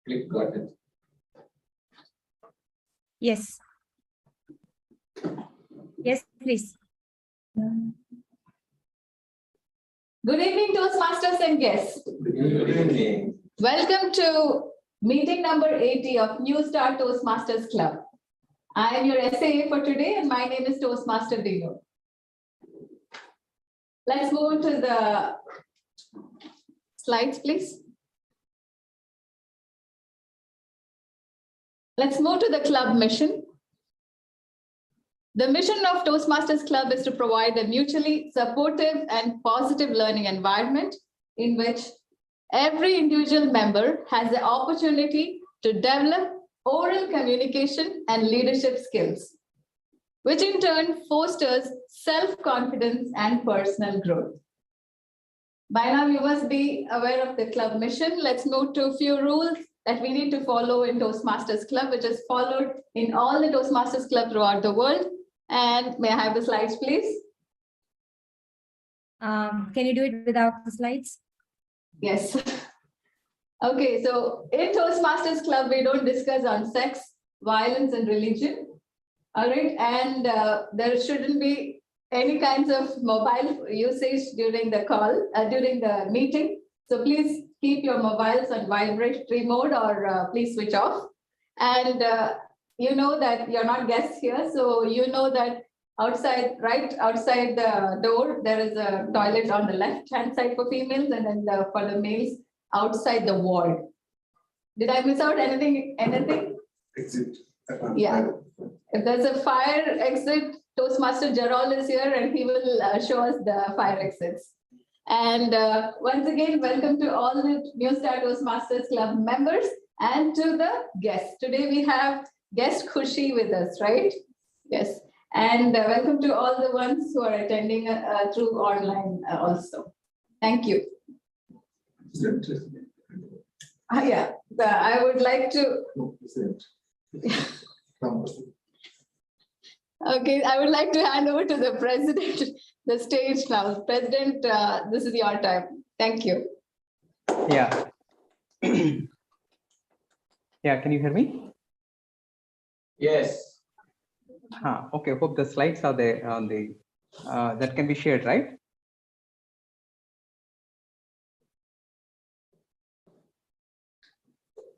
Click got it. Yes. Yes, please. Good evening, Toastmasters and guests. Good evening. Welcome to meeting number 80 of Newstart Toastmasters Club. I am your SAA for today, and my name is Toastmaster Dino. Let's move to the slides, please. Let's move to the club mission. The mission of Toastmasters Club is to provide a mutually supportive and positive learning environment in which every individual member has the opportunity to develop oral communication and leadership skills, which in turn fosters self-confidence and personal growth. By now, you must be aware of the club mission. Let's move to a few rules that we need to follow in Toastmasters Club, which is followed in all the Toastmasters Club throughout the world. And may I have the slides, please? Can you do it without the slides? Yes. Okay, so in Toastmasters Club, we don't discuss on sex, violence, and religion. All right, and there shouldn't be any kinds of mobile usage during the call, during the meeting. So please keep your mobiles on vibratory mode or please switch off. And you know that you're not guests here, so you know that outside, right outside the door, there is a toilet on the left-hand side for females, and then for the males outside the wall. Did I miss out anything? Exit. Yeah. If there's a fire exit, Toastmaster Jarol is here and he will show us the fire exits. And once again, welcome to all the Newstart Toastmasters Club members and to the guests. Today we have guest Khushi with us, right? Yes. And welcome to all the ones who are attending through online also. Thank you. Yeah, I would like to. Okay, I would like to hand over to the president, the stage now. President, this is your time. Thank you. Yeah. Yeah, can you hear me? Yes. Okay, hope the slides are there on the, that can be shared, right?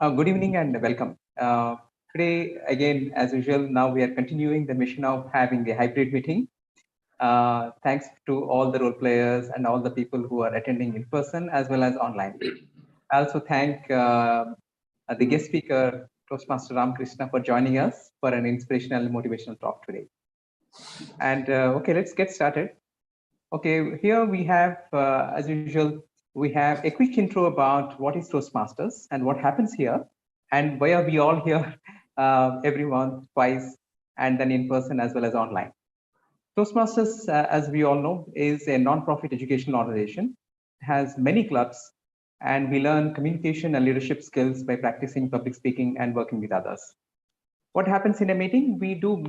Good evening and welcome. Today, again, as usual, now we are continuing the mission of having a hybrid meeting. Thanks to all the role players and all the people who are attending in person as well as online. I also thank the guest speaker, Toastmaster Ramkrishna, for joining us for an inspirational and motivational talk today. And okay, let's get started. Okay, here we have, as usual, we have a quick intro about what is Toastmasters and what happens here and why are we all here every month, twice, and then in person as well as online. Toastmasters, as we all know, is a non-profit educational organization, has many clubs, and we learn communication and leadership skills by practicing public speaking and working with others. What happens in a meeting? We do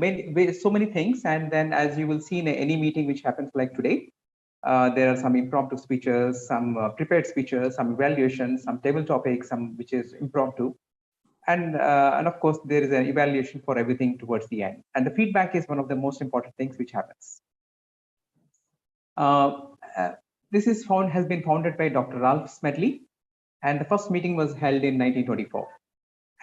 so many things, and then as you will see in any meeting which happens like today, there are some impromptu speeches, some prepared speeches, some evaluations, some table topics, some which is impromptu. And of course, there is an evaluation for everything towards the end. And the feedback is one of the most important things which happens. This has been founded by Dr. Ralph Smedley, and the first meeting was held in 1924.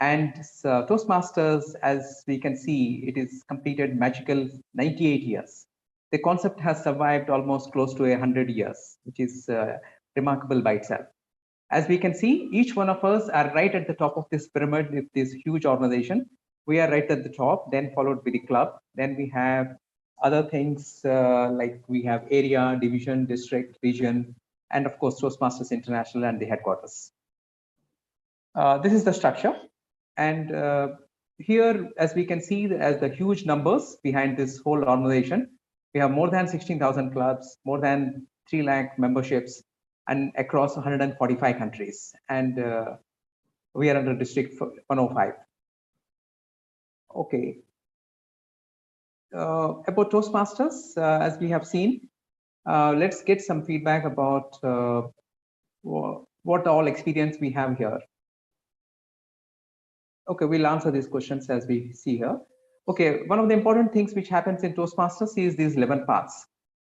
And Toastmasters, as we can see, it is completed magical 98 years. The concept has survived almost close to 100 years, which is remarkable by itself. As we can see, each one of us are right at the top of this pyramid with this huge organization. We are right at the top, then followed by the club. Then we have other things like we have area, division, district, region, and of course, Toastmasters International and the headquarters. This is the structure. And here, as we can see, as the huge numbers behind this whole organization, we have more than 16,000 clubs, more than 3 lakh memberships, and across 145 countries. And we are under District 105. Okay. About Toastmasters, as we have seen, let's get some feedback about what all experience we have here. Okay, we'll answer these questions as we see here. Okay, one of the important things which happens in Toastmasters is these 11 paths.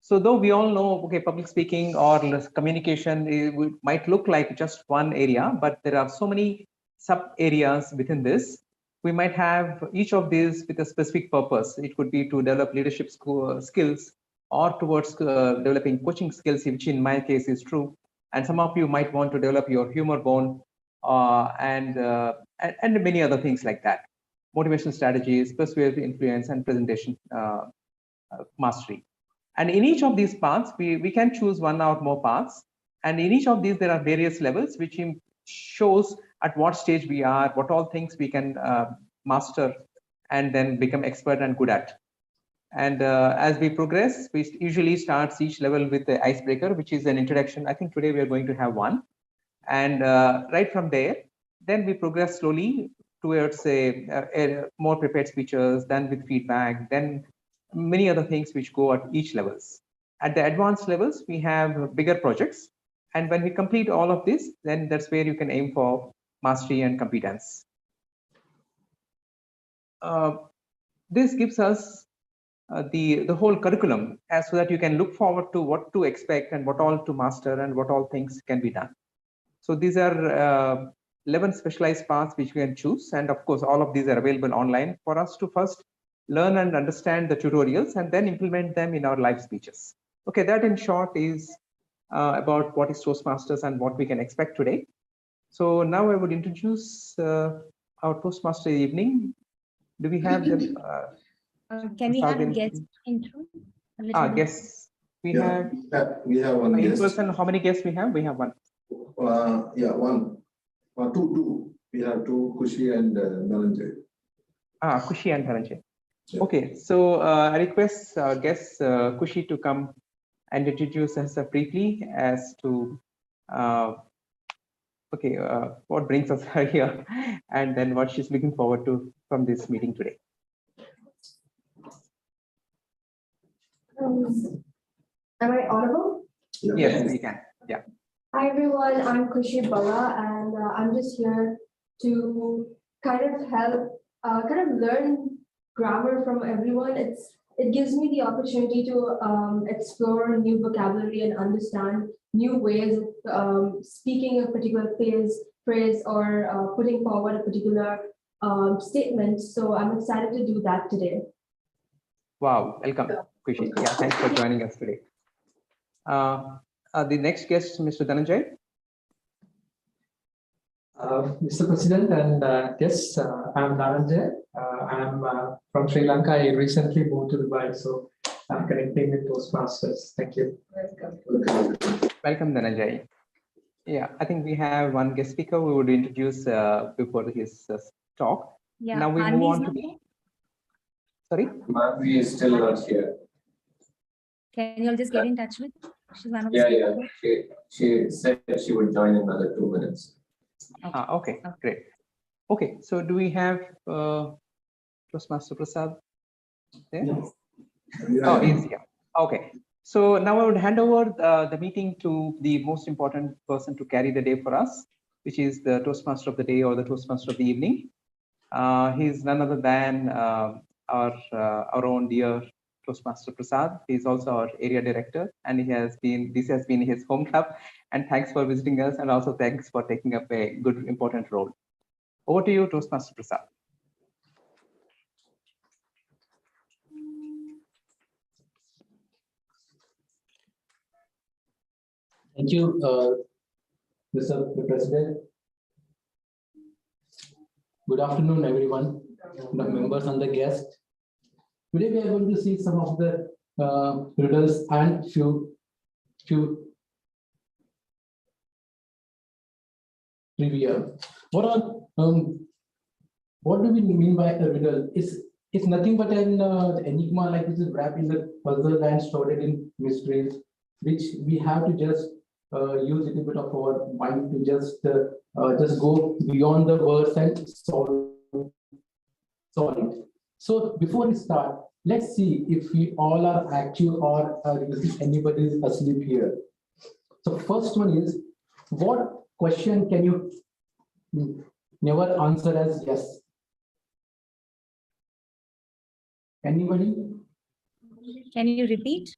So though we all know, okay, public speaking or communication might look like just one area, but there are so many sub areas within this. We might have each of these with a specific purpose. It could be to develop leadership skills or towards developing coaching skills, which in my case is true. And some of you might want to develop your humor bone and many other things like that. Motivational strategies, persuasive influence, and presentation mastery. And in each of these paths, we can choose one or more paths. And in each of these, there are various levels, which shows at what stage we are, what all things we can master and then become expert and good at. And as we progress, we usually start each level with the icebreaker, which is an introduction. I think today we are going to have one. And right from there, then we progress slowly towards more prepared speeches, then with feedback, then many other things which go at each levels. At the advanced levels, we have bigger projects. And when we complete all of this, then that's where you can aim for mastery and competence. This gives us the whole curriculum so that you can look forward to what to expect and what all to master and what all things can be done. So these are 11 specialized paths which we can choose. And of course, all of these are available online for us to first learn and understand the tutorials and then implement them in our live speeches. Okay, that in short is about what is Toastmasters and what we can expect today. So now I would introduce our Toastmaster evening. Do we have the Can we have a guest intro? Guests. We have one in guest. person. How many guests we have? We have one. Yeah, one. Two. We have two, Kushi and Dhananjay. Kushi and Dhananjay. Yeah. Okay, so I request guest Kushi to come and introduce herself briefly as to what brings us here and then what she's looking forward to from this meeting today. Am I audible? Yes, you can. Yeah. Hi everyone, I'm Kushi Bala, and I'm just here to kind of help, learn grammar from everyone. It gives me the opportunity to explore new vocabulary and understand new ways of speaking a particular phrase or putting forward a particular statement. So I'm excited to do that today. Wow, welcome, Kushi. Yeah, thanks for joining us today. The next guest, Mr. Dhananjay. Mr. President, and yes, I'm Dhananjay. I'm from Sri Lanka. I recently moved to Dubai, so I'm connecting with Toastmasters. Thank you. Welcome, Dhananjay. Yeah, I think we have one guest speaker we would introduce before his talk. Yeah, now we move on to the. Sorry? Madhvi is still not here. Can you all just get in touch with? She's one of the Yeah. She said she would join in another 2 minutes. Okay, great. Okay, so do we have Toastmaster Prasad there? Yes. Oh, he's here. Okay, so now I would hand over the meeting to the most important person to carry the day for us, which is the Toastmaster of the day or the Toastmaster of the evening. He's none other than our own dear Toastmaster Prasad. He's also our area director, and this has been his home club. And thanks for visiting us, and also thanks for taking up a good, important role. Over to you, Toastmaster Prasad. Thank you, Mr. President. Good afternoon, everyone, the members and the guests. Today we are going to see some of the riddles and few trivia. What do we mean by a riddle? It's nothing but an enigma, like which is wrapped in the puzzle and stored in mysteries, which we have to just use a little bit of our mind to just go beyond the words and solve it. So before we start, let's see if we all are active or if anybody is asleep here. So first one is, what question can you never answer as yes? Anybody? Can you repeat?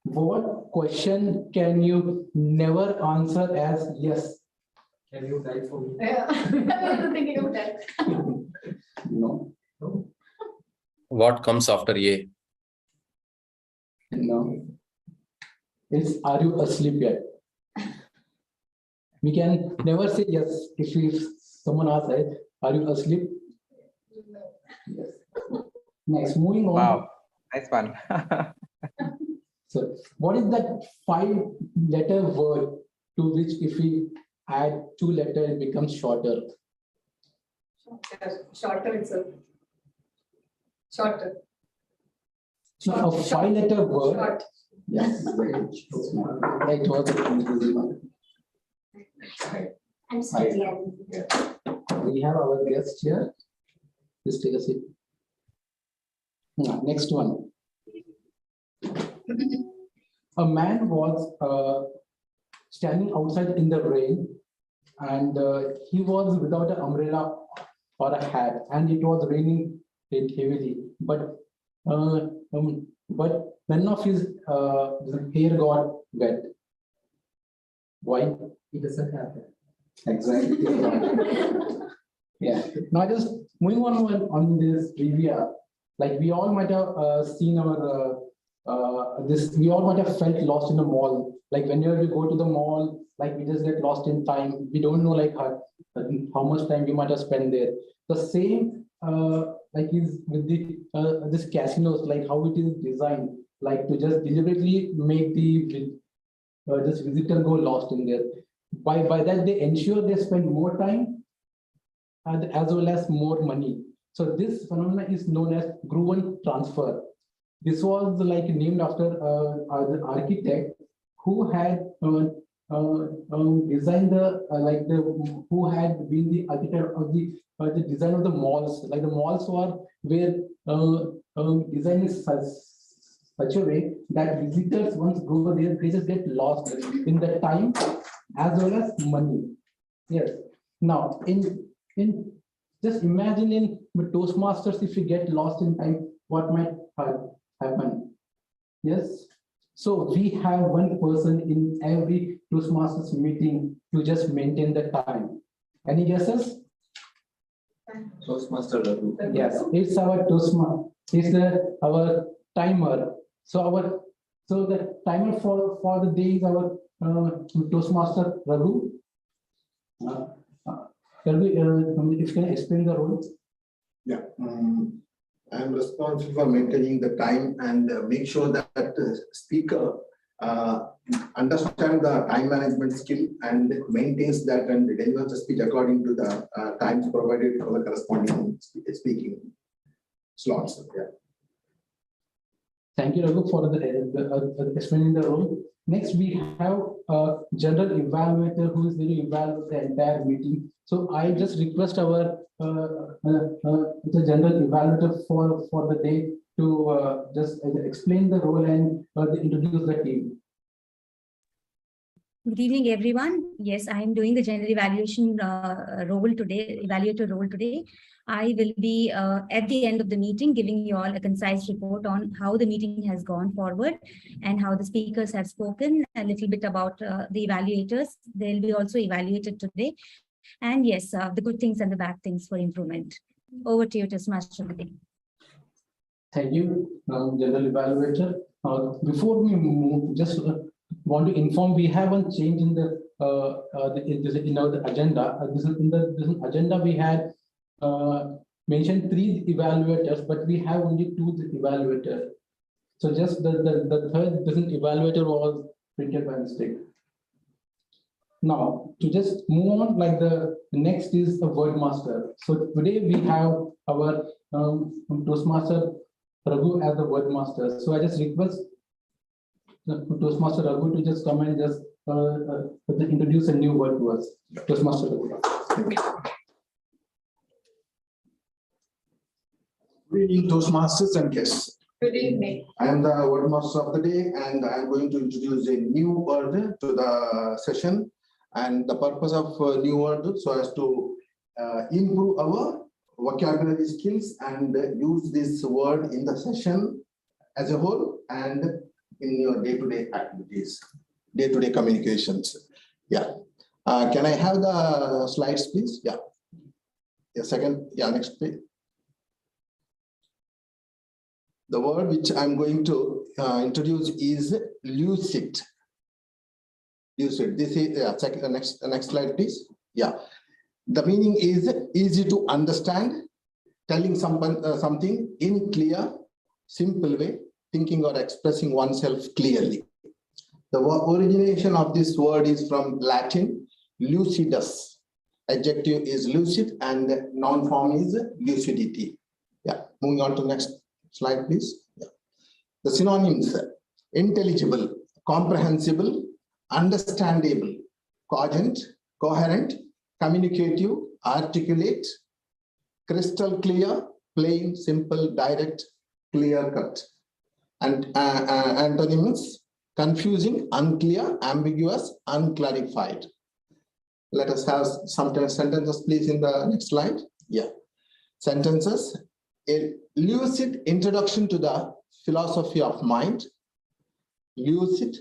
What question can you never answer as yes? Can you type for me? Yeah, I was thinking of that. No. What comes after A? No. It's are you asleep yet? We can never say yes if someone asks, right? Are you asleep? Yes. Next, moving on. Wow, nice one. So, what is that 5-letter word to which if we add 2 letters it becomes shorter? Shorter itself. Shorter. So, a 5-letter word. Short. Yes. It was a easy one. I'm sorry. We have our guest here. Please take a seat. Next one. A man was standing outside in the rain, and he was without an umbrella or a hat, and it was raining heavily. But none of his hair got wet. Why? It doesn't happen. Exactly. Yeah. Now just moving on this trivia, like we all might have seen our we all might have felt lost in the mall. Like whenever we go to the mall, like we just get lost in time. We don't know like how much time we might have spent there. The same like is with the this casinos, like how it is designed, like to just deliberately make the this visitor go lost in there. By that they ensure they spend more time as well as more money. So this phenomenon is known as Gruen transfer. This was like named after the architect who had designed who had been the architect of the design of the malls. Like the malls were where design is such a way that visitors once go there, they just get lost in the time as well as money. Yes. Now in just imagine in Toastmasters, if you get lost in time, what might happen? Yes. So we have one person in every Toastmasters meeting to just maintain the time. Any guesses? Toastmaster Raghu. Yes, it's our Toastmaster. It's our timer. So the timer for the day is our Toastmaster Raghu. Can we if you can explain the role? Yeah. I'm responsible for maintaining the time and make sure that the speaker understands the time management skill and maintains that and delivers the speech according to the times provided for the corresponding speaking slots. Yeah. Thank you, Raghu, for the explaining the role. Next, we have a general evaluator who is going to evaluate the entire meeting. So I just request our the general evaluator for the day to just explain the role and introduce the team. Good evening, everyone. Yes, I am doing the general evaluation role today, evaluator role today. I will be at the end of the meeting giving you all a concise report on how the meeting has gone forward and how the speakers have spoken, a little bit about the evaluators. They'll be also evaluated today. And yes, the good things and the bad things for improvement. Over to you, Toastmaster of the day. Thank you, general evaluator. Before we move, just want to inform we have one change in the agenda. In the agenda we had mentioned 3 evaluators, but we have only 2 evaluators. So just the third evaluator was printed by mistake. Now to just move on, like the next is the word master. So today we have our Toastmaster Raghu as the word master. So I just request Toastmaster Raghu to just come and just introduce a new word to us. Toastmaster Raghu. Thank you. Good evening, Toastmasters and guests. Good evening. I am the word master of the day, and I am going to introduce a new word to the session. And the purpose of new word so as to improve our vocabulary skills and use this word in the session as a whole and in your day-to-day activities, day-to-day communications. Yeah. Can I have the slides, please? Yeah. Yeah, second. Yeah, next please. The word which I'm going to introduce is lucid. Lucid. This is second. Next slide, please. Yeah. The meaning is easy to understand, telling someone something in clear, simple way, thinking or expressing oneself clearly. The origination of this word is from Latin lucidus. Adjective is lucid and noun form is lucidity. Yeah. Moving on to next slide, please. Yeah. The synonyms: intelligible, comprehensible, understandable, cogent, coherent, communicative, articulate, crystal clear, plain, simple, direct, clear cut. And antonyms: confusing, unclear, ambiguous, unclarified. Let us have some sentences, please, in the next slide. Yeah. Sentences: a lucid introduction to the philosophy of mind. Lucid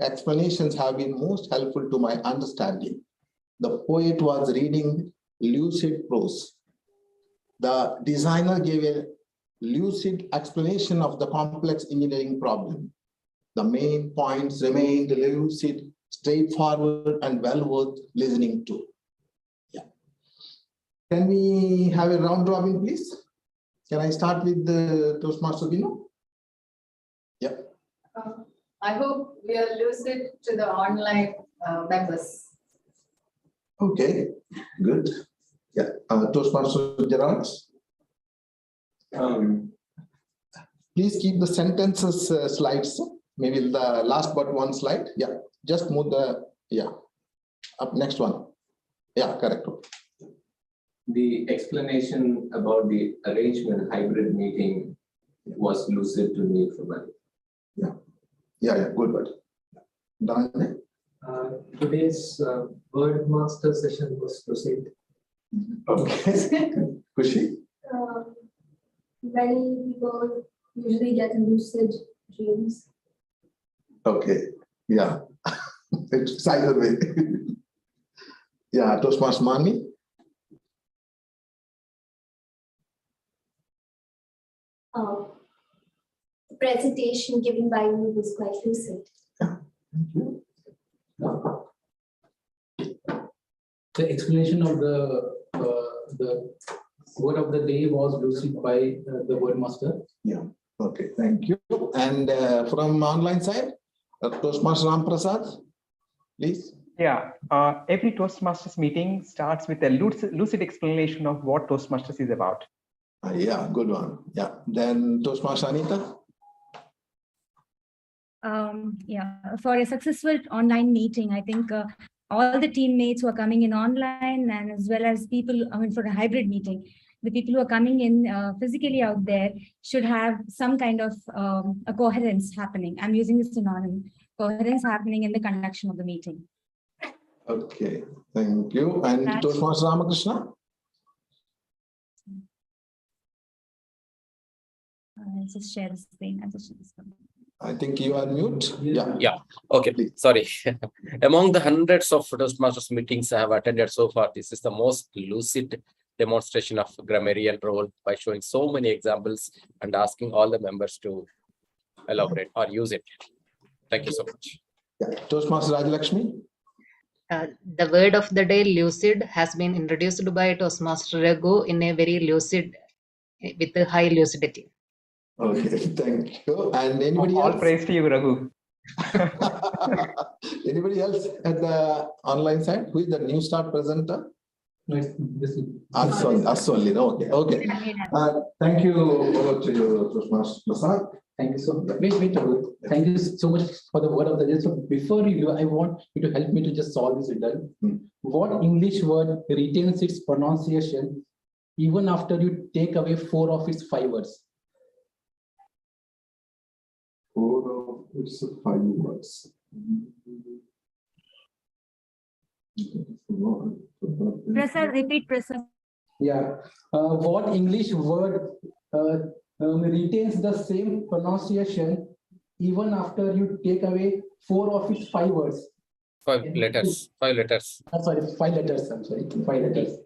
explanations have been most helpful to my understanding. The poet was reading lucid prose. The designer gave a lucid explanation of the complex engineering problem. The main points remained lucid, straightforward, and well worth listening to. Yeah. Can we have a round robin, please? Can I start with the Toastmaster Bino? Yeah. I hope we are lucid to the online members. Okay, good. Yeah. Toastmaster Gerard. Please keep the sentences slides. Maybe the last but one slide. Yeah. Just move the, yeah. Up next one. Yeah, correct. The explanation about the arrangement hybrid meeting was lucid to me for me. Yeah, good, but done. Today's word master session was lucid. Okay. Kushi? Many people usually get lucid dreams. Okay. Yeah. It's either way. Yeah, Toastmaster Mani. Presentation given by you was quite lucid. The explanation of the word of the day was lucid by the word master. Yeah. Okay. Thank you. And from online side, Toastmaster Ram Prasad, please. Yeah. Every Toastmasters meeting starts with a lucid explanation of what Toastmasters is about. Yeah, good one. Yeah. Then Toastmaster Anita. Yeah, for a successful online meeting, I think all the teammates who are coming in online and as well as people, I mean, for a hybrid meeting, the people who are coming in physically out there should have some kind of a coherence happening. I'm using this synonym, coherence happening in the conduction of the meeting. Okay, thank you. And That- Toastmaster Ramakrishna. I'll just share the screen. I'll just share the screen. I think you are mute. Yeah. Yeah. Okay, Please. sorry. Among the hundreds of Toastmasters meetings I have attended so far, this is the most lucid demonstration of grammarian role by showing so many examples and asking all the members to elaborate or use it. Thank you so much. Yeah. Toastmaster Rajalakshmi. The word of the day, lucid, has been introduced by Toastmaster Raghu in a very lucid, with a high lucidity. Okay, thank you. And anybody All else? praise to you, Raghu. Anybody else at the online side? Who is the Newstart presenter? No, it's this. Aswali. Okay. Thank you. Over to you, Toastmaster Prasad. Thank you so much. Wait, Raghu. Thank you so much for the word of the day. So before you do, I want you to help me to just solve this riddle. What English word retains its pronunciation even after you take away 4 of its fibers? 4 of its 5 words. Prasad, repeat, Prasad. Yeah. What English word retains the same pronunciation even after you take away 4 of its 5 words? 5 letters. 5 letters. Sorry, 5 letters. I'm sorry, 5 letters.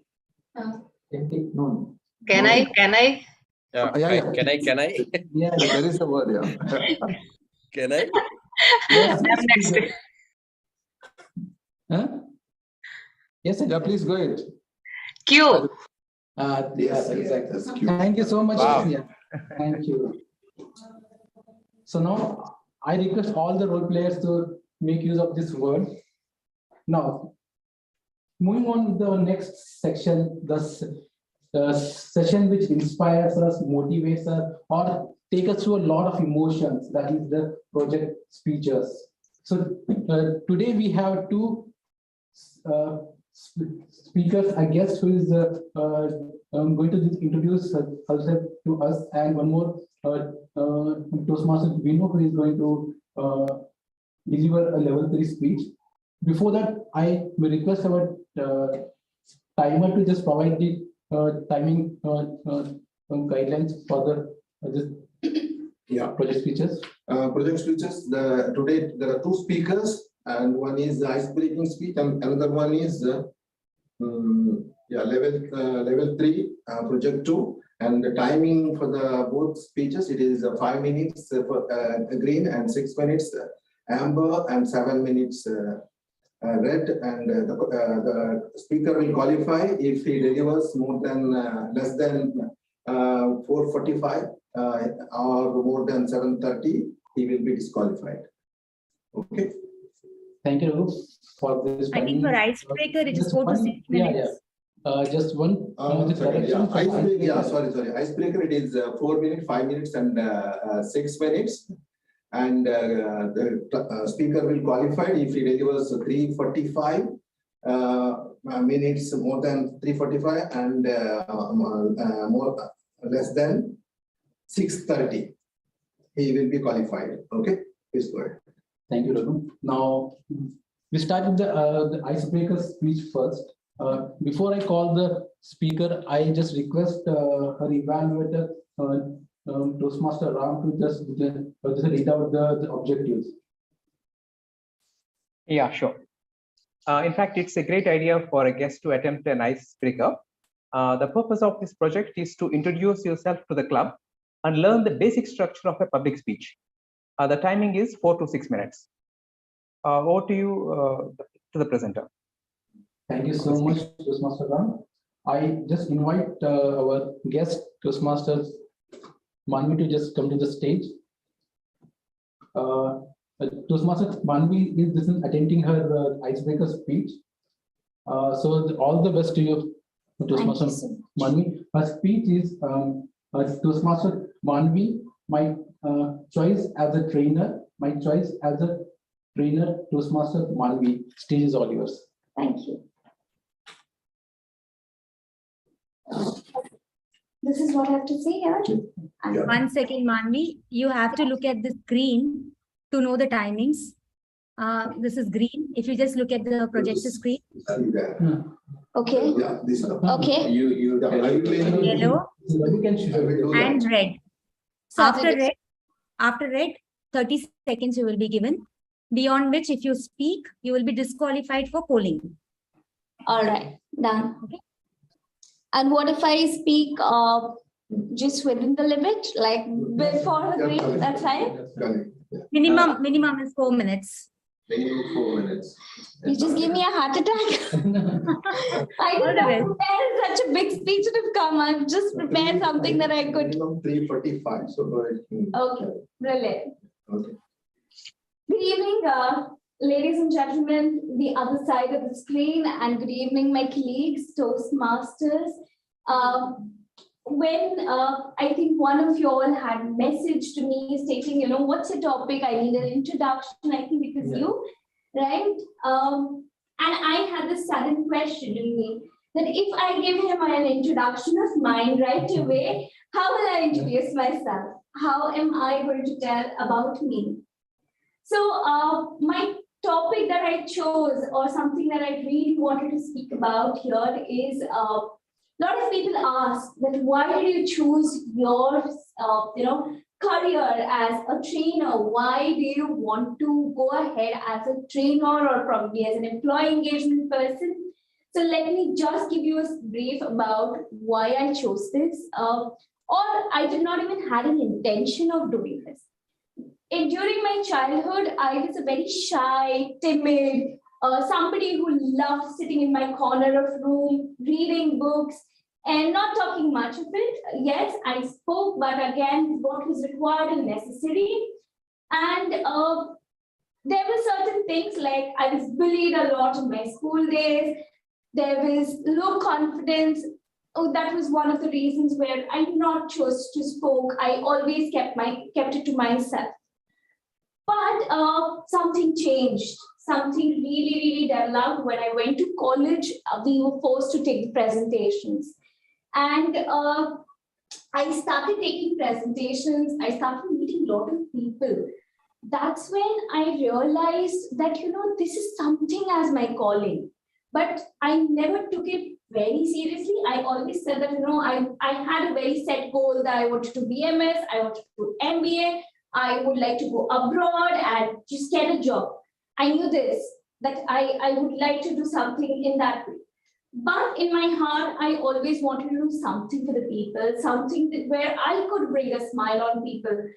No. Can I? Yeah. Yeah. Can I? Yeah. There is a word, yeah. Can I? Yes. I'm next. Huh? Yes, sir. Yeah, please go ahead. Q. Yes, exactly. Thank you so much. Wow. Yeah. Thank you. So now I request all the role players to make use of this word. Now, moving on to the next section, the session which inspires us, motivates us, or take us through a lot of emotions, that is the project speeches. So today we have 2 speakers, a guest who is going to introduce herself to us, and one more Toastmaster Vino, who is going to deliver a level 3 speech. Before that, I will request our timer to just provide the timing guidelines for the project speeches. Project speeches. Today there are 2 speakers, and one is the ice-breaking speech, and another one is level 3 project 2. And the timing for the both speeches, it is 5 minutes for green and 6 minutes amber and 7 minutes red. And the speaker will qualify if he delivers more than less than 4:45 or more than 7:30, he will be disqualified. Okay. Thank you, Raghu, for this. I think for icebreaker, it is 4 to 6 minutes. Just one. Sorry. Icebreaker, it is 4 minutes, 5 minutes, and 6 minutes. And the speaker will qualify if he delivers 3:45 minutes, more than 3:45, and less than 6:30. He will be qualified. Okay, please go ahead. Thank you, Raghu. Now we start with the icebreaker speech first. Before I call the speaker, I just request her evaluator, Toastmaster Ram, to just read out the objectives. Yeah, sure. In fact, it's a great idea for a guest to attempt an icebreaker. The purpose of this project is to introduce yourself to the club and learn the basic structure of a public speech. The timing is 4 to 6 minutes. Over to you, to the presenter. Thank you so much, Toastmaster Ram. I just invite our guest, Toastmaster Manvi, to just come to the stage. Toastmaster Manvi is attending her icebreaker speech. So all the best to you, Toastmaster Manvi. Her speech is Toastmaster Manvi, my choice as a trainer, Toastmaster Manvi. Stage is all yours. Thank you. This is what I have to say here. Yeah. 1 second, Manvi. You have to look at the screen to know the timings. This is green. If you just look at the projector screen. Okay. Yeah, this. Okay. Yellow and red. So after red, 30 seconds you will be given. Beyond which, if you speak, you will be disqualified for polling. All right. Done. Okay. And what if I speak just within the limit, like before the green? That's fine. Minimum is 4 minutes. Minimum 4 minutes. You just give me a heart attack. I All the didn't best. prepare such a big speech to have come. I've just prepared something that I could. Minimum 3:45. So go ahead. Okay, brilliant. Okay. Good evening, ladies and gentlemen, the other side of the screen, and good evening, my colleagues, Toastmasters. When I think one of you all had messaged to me stating, what's the topic? I need an introduction. I think it was you, right? And I had this sudden question in me that if I give him an introduction of mine right away, how will I introduce myself? How am I going to tell about me? So my topic that I chose, or something that I really wanted to speak about here, is A lot of people ask that why did you choose your career as a trainer? Why do you want to go ahead as a trainer or probably as an employee engagement person? So let me just give you a brief about why I chose this. Or I did not even have an intention of doing this. During my childhood, I was a very shy, timid, somebody who loved sitting in my corner of room, reading books, and not talking much of it. Yes, I spoke, but again, what was required and necessary. And there were certain things like I was bullied a lot in my school days. There was low confidence. Oh, that was one of the reasons where I did not choose to spoke. I always kept it to myself. But something changed. Something really, really developed when I went to college. We were forced to take the presentations. And I started taking presentations. I started meeting a lot of people. That's when I realized that, this is something as my calling. But I never took it very seriously. I always said that, I had a very set goal that I wanted to be MS, I wanted to do MBA, I would like to go abroad and just get a job. I knew this, that I would like to do something in that way. But in my heart, I always wanted to do something for the people, something where I could bring a smile on people.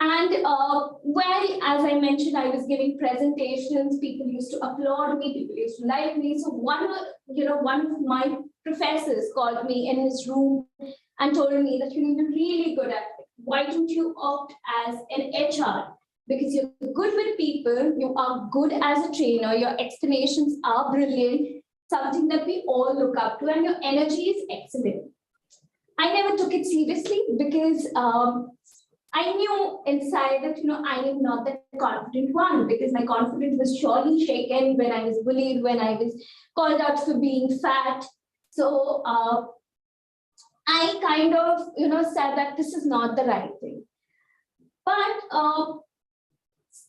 And as I mentioned, I was giving presentations, people used to applaud me, people used to like me. So one of my professors called me in his room and told me that you're really good at it. Why don't you opt as an HR? Because you're good with people, you are good as a trainer, your explanations are brilliant, something that we all look up to, and your energy is excellent. I never took it seriously because I knew inside that, I am not the confident one, because my confidence was surely shaken when I was bullied, when I was called out for being fat. So I kind of, said that this is not the right thing. But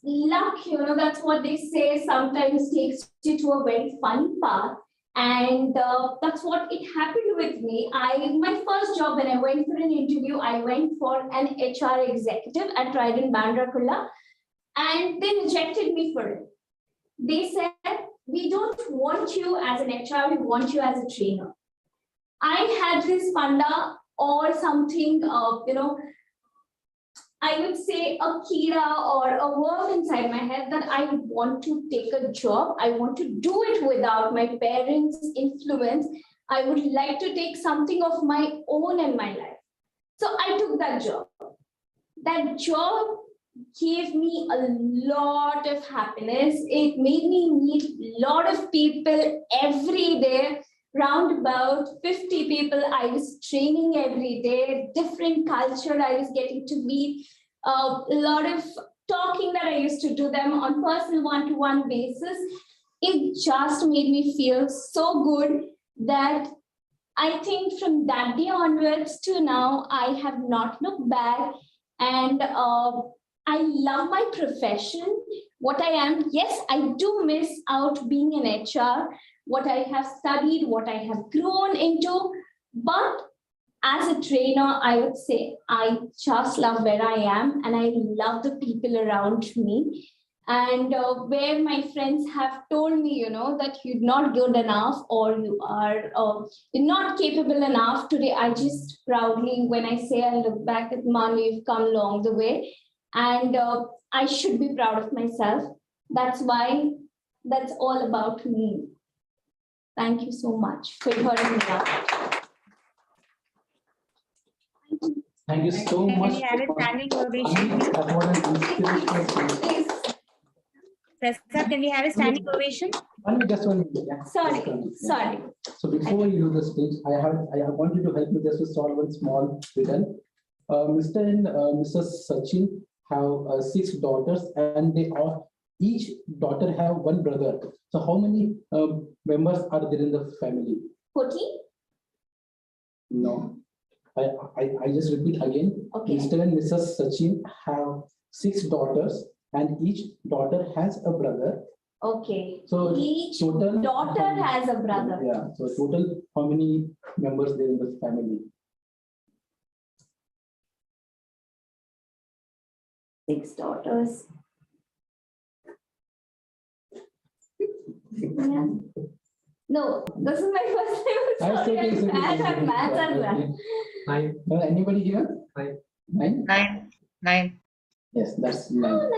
luck, that's what they say, sometimes takes you to a very funny path. And that's what it happened with me. My first job, when I went for an interview, I went for an HR executive at Trident Bandrakulla, and they rejected me for it. They said, we don't want you as an HR, we want you as a trainer. I had this funda or something, I would say a kira or a worm inside my head that I want to take a job. I want to do it without my parents' influence. I would like to take something of my own in my life. So I took that job. That job gave me a lot of happiness. It made me meet a lot of people every day. Round about 50 people I was training every day, different culture I was getting to meet, a lot of talking that I used to do them on personal one-to-one basis. It just made me feel so good that I think from that day onwards to now, I have not looked back, and I love my profession, what I am. Yes, I do miss out being an HR, what I have studied, what I have grown into. But as a trainer, I would say I just love where I am, and I love the people around me. And where my friends have told me, that you're not good enough or you're not capable enough. Today, I just proudly, when I say I look back at Mom, we've come along the way, and I should be proud of myself. That's why that's all about me. Thank you so much for hearing me out. Thank you so much. Can we have a standing ovation, please? Prasad, can we have a standing ovation? Just one minute. Yeah. Sorry. So before you do the speech, I want you to help me just to solve one small riddle. Mr. and Mrs. Sachin have 6 daughters, and they all, each daughter have 1 brother. So how many members are there in the family? 14? No. I just repeat again. Okay. Mr. and Mrs. Sachin have 6 daughters, and each daughter has a brother. Okay. So Each total. daughter has a brother. Yeah, so total, how many members there in the family? 6 daughters. Yeah. No, this is my first time. I Sorry, say I have maths as well. Nine. Anybody here? Nine. Nine? Nine. Yes, that's 9.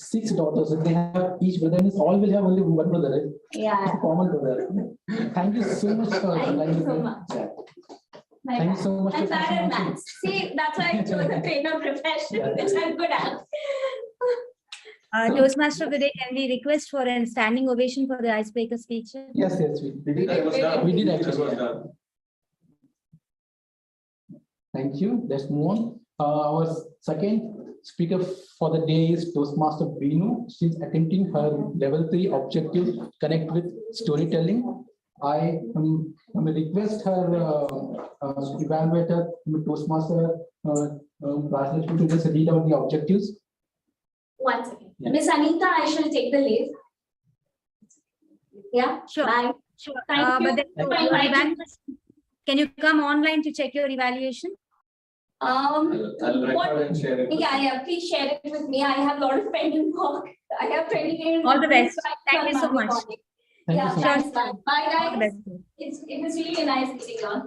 6 daughters, and they have each brother, means all will have only one brother, right? Yeah. It's a common brother. Thank you so much for Thank you so much. Yeah. My Thank you bad. so much. I'm for bad at answering. maths. See, that's why I chose a trainer profession, Yeah. which I'm good at. Toastmaster of the day, can we request for a standing ovation for the icebreaker speech? Yes, we did. We did actually. Yeah. Thank you. Let's move on. Our second speaker for the day is Toastmaster Binu. She's attempting her level 3 objective, connect with storytelling. I request her evaluator, Toastmaster, to just read out the objectives. 1 second. Yeah. Miss Anita, I shall take the lead. Yeah, Sure. bye. Sure. Thank you. But then for your inviting evaluation, can you come online to check your evaluation? I'll record and share it. Yeah, please share it with me. I have a lot of pending work. I have 20 days. All the best. Thank you so much. Thank Yeah, you so thanks. much. Bye. Bye, All the guys. best. It was really a nice meeting you all.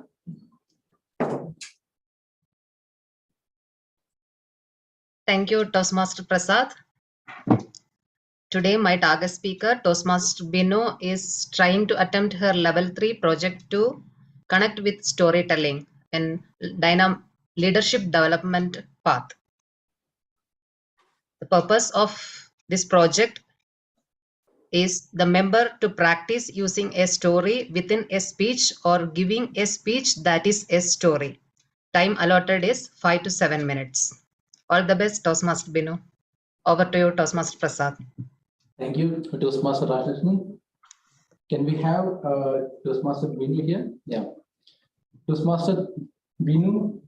Thank you, Toastmaster Prasad. Today, my target speaker, Toastmaster Binu, is trying to attempt her level 3 project to connect with storytelling and dynamic leadership development path. The purpose of this project is the member to practice using a story within a speech or giving a speech that is a story. Time allotted is 5 to 7 minutes. All the best, Toastmaster Binu. Over to you, Toastmaster Prasad. Thank you, Toastmaster Rajlakshmi. Can we have Toastmaster Binu here? Yeah. Toastmaster Binu,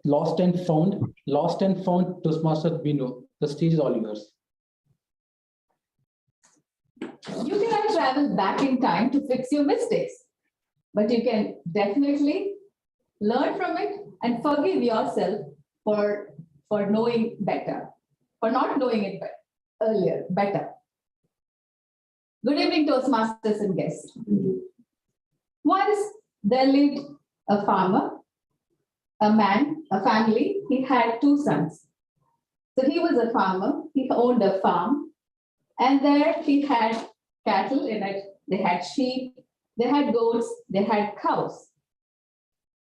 lost and found, Toastmaster Binu. The stage is all yours. You cannot travel back in time to fix your mistakes, but you can definitely learn from it and forgive yourself for knowing better, for not knowing it earlier, better. Good evening, Toastmasters and guests. Once there lived a farmer, a man, a family. He had 2 sons. So he was a farmer, he owned a farm, and there he had cattle in it, they had sheep, they had goats, they had cows.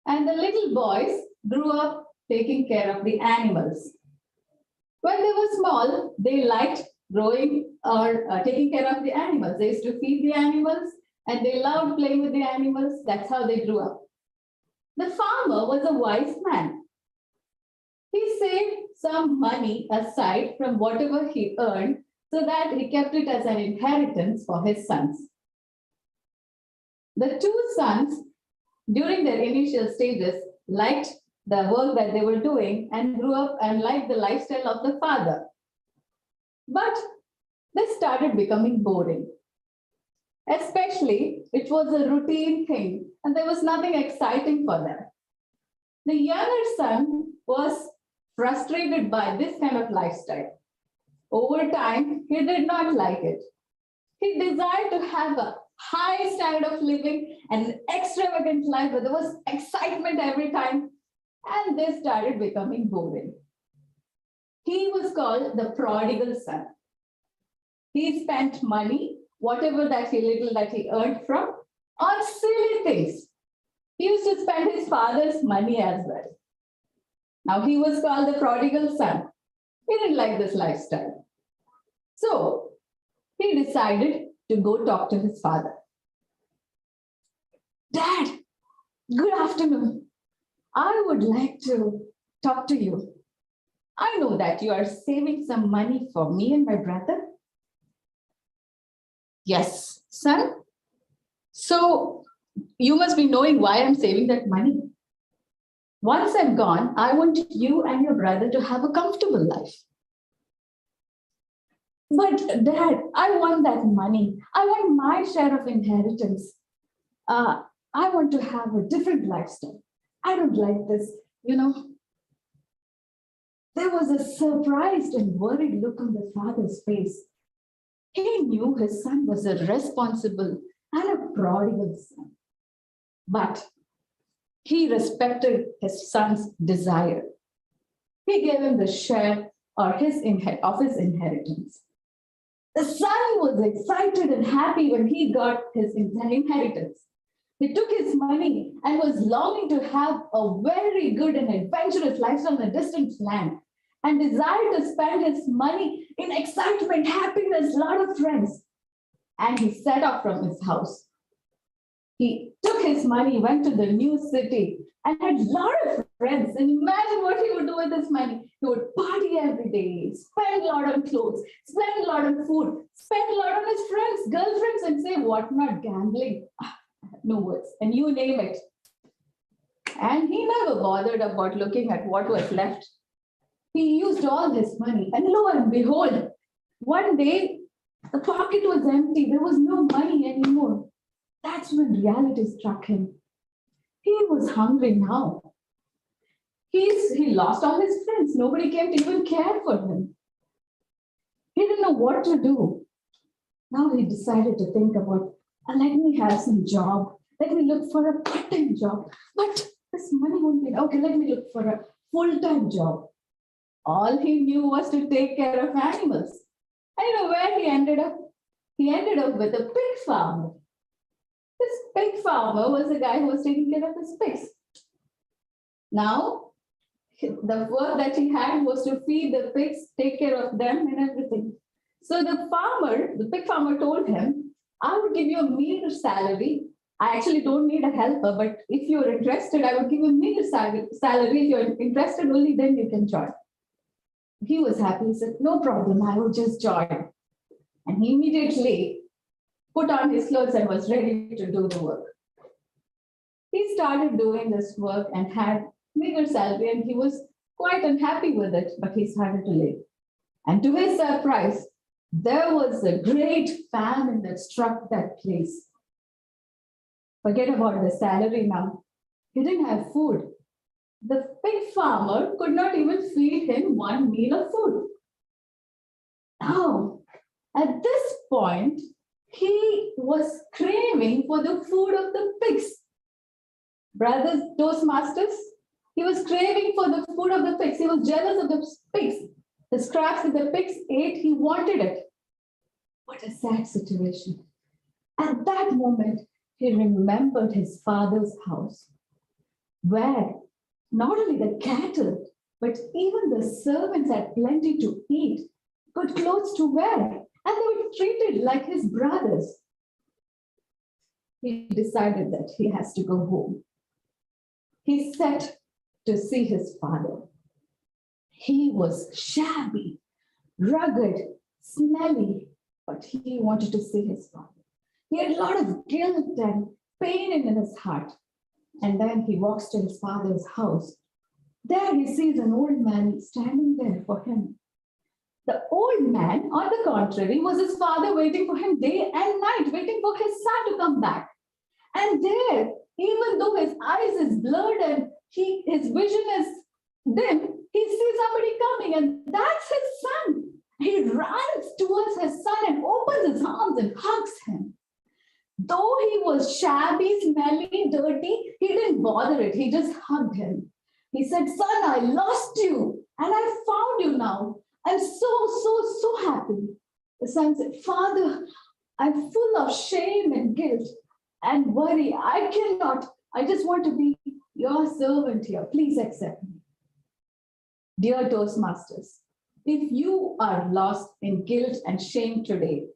And the little boys grew up taking care of the animals. When they were small, they liked growing or taking care of the animals. They used to feed the animals and they loved playing with the animals. That's how they grew up. The farmer was a wise man. He saved some money aside from whatever he earned so that he kept it as an inheritance for his sons. The 2 sons, during their initial stages, liked the work that they were doing and grew up and liked the lifestyle of the father. But they started becoming boring. Especially, it was a routine thing and there was nothing exciting for them. The younger son was frustrated by this kind of lifestyle. Over time, he did not like it. He desired to have a high standard of living, an extravagant life where there was excitement every time, and this started becoming boring. He was called the prodigal son. He spent money, whatever that little that he earned from, on silly things. He used to spend his father's money as well. Now he was called the prodigal son. He didn't like this lifestyle. So he decided to go talk to his father. Dad, good afternoon. I would like to talk to you. I know that you are saving some money for me and my brother. Yes, son. So you must be knowing why I'm saving that money. Once I'm gone, I want you and your brother to have a comfortable life. But Dad, I want that money. I want my share of inheritance. I want to have a different lifestyle. I don't like this, you know. There was a surprised and worried look on the father's face. He knew his son was a responsible and a prodigal son. But he respected his son's desire. He gave him the share or of his inheritance. The son was excited and happy when he got his inheritance. He took his money and was longing to have a very good and adventurous lifestyle in a distant land, and desired to spend his money in excitement, happiness, lot of friends. And he set off from his house. He took his money, went to the new city, and had a lot of friends. And imagine what he would do with his money. He would party every day, spend a lot on clothes, spend a lot on food, spend a lot on his friends, girlfriends, and say what not, gambling. No words, and you name it. And he never bothered about looking at what was left. He used all his money, and lo and behold, one day the pocket was empty. There was no money anymore. That's when reality struck him. He was hungry now. He lost all his friends. Nobody came to even care for him. He didn't know what to do. Now he decided to think about, let me have some job. Let me look for a part-time job. But this money won't be, okay, let me look for a full-time job. All he knew was to take care of animals. And you know where he ended up? He ended up with a pig farmer. This pig farmer was the guy who was taking care of his pigs. Now, the work that he had was to feed the pigs, take care of them and everything. So the pig farmer told him, I would give you a meager salary. I actually don't need a helper, but if you're interested, I would give you a meager salary. If you're interested, only then you can join. He was happy. He said, no problem, I will just join. And he immediately put on his clothes and was ready to do the work. He started doing this work and had meager salary, and he was quite unhappy with it, but he started to live. And to his surprise, there was a great famine that struck that place. Forget about the salary now. He didn't have food. The pig farmer could not even feed him one meal of food. Now, at this point, he was craving for the food of the pigs. Brothers, Toastmasters, he was craving for the food of the pigs. He was jealous of the pigs. The scraps that the pigs ate, he wanted it. What a sad situation. At that moment, he remembered his father's house, where not only the cattle, but even the servants had plenty to eat, good clothes to wear, and they were treated like his brothers. He decided that he has to go home. He set to see his father. He was shabby, rugged, smelly, but he wanted to see his father. He had a lot of guilt and pain in his heart. And then he walks to his father's house. There he sees an old man standing there for him. The old man, on the contrary, was his father waiting for him day and night, waiting for his son to come back. And there, even though his eyes is blurred and his vision is dim, he sees somebody coming, and that's his son. He runs towards his son and opens his arms and hugs him. Though he was shabby, smelly, dirty, he didn't bother it. He just hugged him. He said, son, I lost you and I found you now. I'm so happy. The son said, Father, I'm full of shame and guilt and worry. I just want to be your servant here. Please accept me. Dear Toastmasters, if you are lost in guilt and shame today,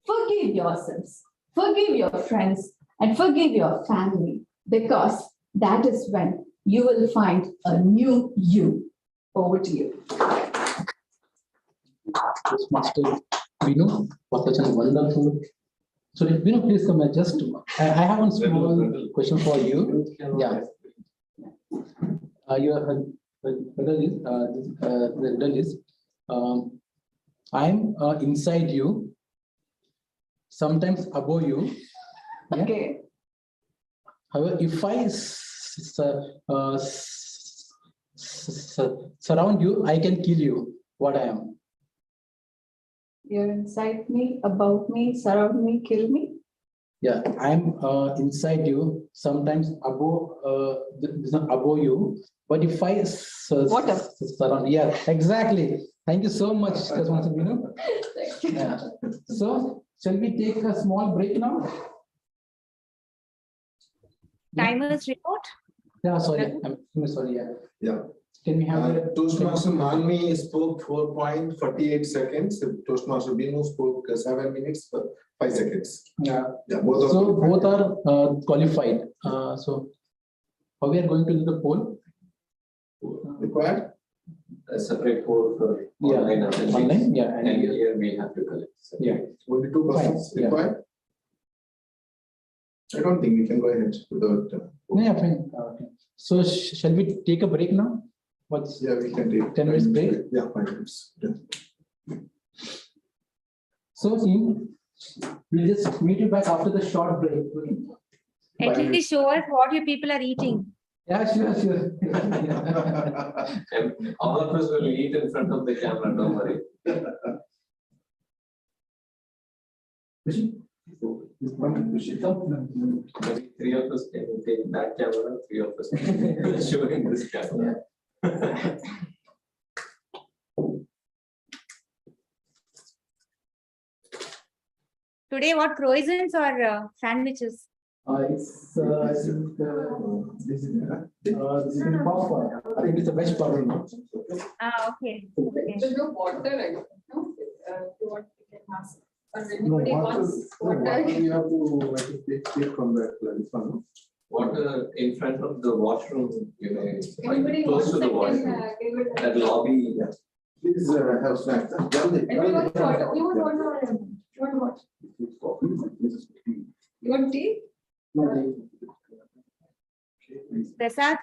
forgive yourselves. Forgive your friends and forgive your family, because that is when you will find a new you. Over to you. Master Vinu, was such a wonderful. So Vinu, please come. I have one small question for you. Yeah. Your riddle is I'm inside you, sometimes above you. Yeah? Okay. However, if I surround you, I can kill you. What I am. You're inside me, about me, surround me, kill me. Yeah, I'm inside you, sometimes above, above you. But if I surround, yeah, exactly. Thank you so much, Binu. Yeah. So, shall we take a small break now? Timers report. Yeah, sorry, I'm sorry. Yeah. Yeah. Can we have the Toastmaster Manmi spoke 4.48 seconds. Toastmaster Binu spoke 7 minutes 5 seconds. Yeah. Yeah, both So both are qualified. So how we are going to do the poll? required. A separate poll for online attendance. Online, yeah, And here we have to collect. Yeah. Only 2 persons Fine, yeah. required. I don't think we can go ahead without. Yeah, fine. Okay. So shall we take a break now? What's Yeah, we can take 10 minutes break? Yeah, 5 minutes. Yeah. So team, we'll just meet you back after the short break. Okay? At least show us what you people are eating. Yeah, sure. And all of us will eat in front of the camera, don't worry. Maybe 3 of us can take that camera, 3 of us can show in this camera. Today, what croissants or sandwiches? It's I think this is puffer. I think it's a veg puffer. Okay. There's no water, I don't know. What we can ask. Or No, anybody water, wants water we have to take from that one. Water in front of the washroom, you know, Anybody close wants to the it, washroom. can give it. That lobby, yeah. Please have snacks. Anybody wants water? You want water or lemon? You want what? You want tea? Prasad,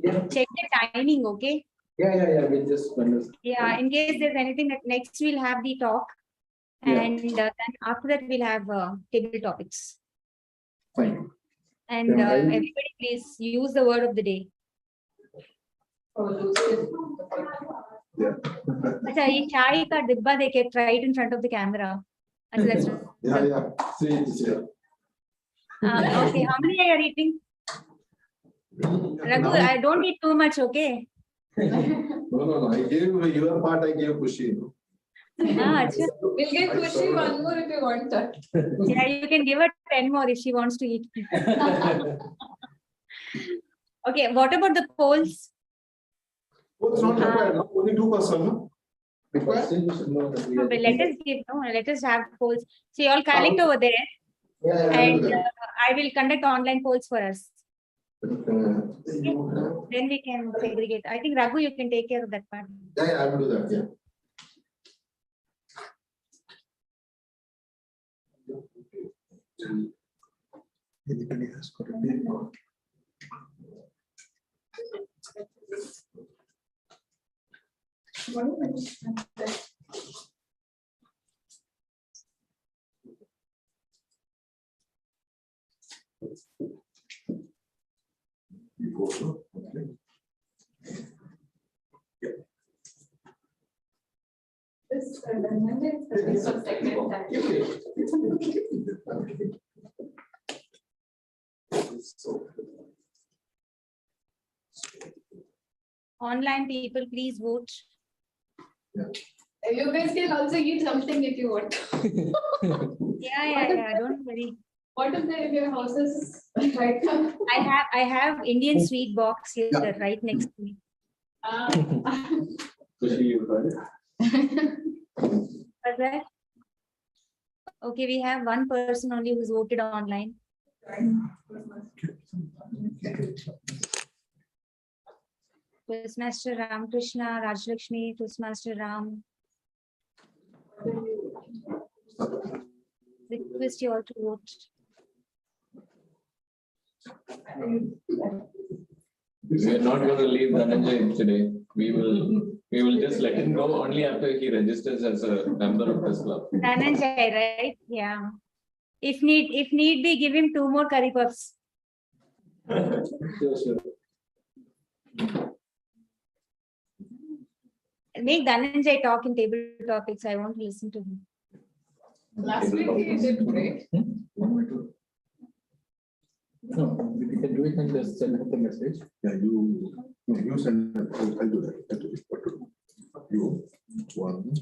Yeah. check the timing, okay? Yeah. We just Yeah, in case there's anything that next we'll have the talk. Yeah. And then after that we'll have table topics. Fine. And Yeah, everybody please use the word of the day. Yeah. Acha, ye chai ka dibba they kept right in front of the camera. Acha, that's Yeah. See. okay, how many are you eating? Raghu, I don't eat too much, okay? No. I gave your part. I gave Kushi. Acha. We'll give Kushi one more if you want that. Yeah, you can give her 10 more if she wants to eat. Okay, what about the polls? Both not required. Only 2 persons. Required. No, but let us have polls. So you all collect over there. Yeah, And I will conduct online polls for us. Then we can segregate. I think Raghu, you can take care of that part. Yeah, I will do that. Yeah. Anybody has got a paper? This amendment is the second time. Online people, please vote. You guys can also eat something if you want. Yeah, don't worry. What is there in your houses right now? I have Indian sweet box here right next to me. Kushi, you heard it? Was that? Okay, we have one person only who's voted online. Toastmaster Ramakrishna, Rajlakshmi, Toastmaster Ram. Request you all to vote. We are not going to leave Dhananjay today. We will We will just let him go only after he registers as a member of this club. Dhananjay, right? Yeah. If need be, give him 2 more curry puffs. Sure. Make Dhananjay talk in table topics. I want to listen to him. Last week he did great. No, we can do it and just send him the message. Yeah, you send, I'll do that. I'll do it. What to do? You, one.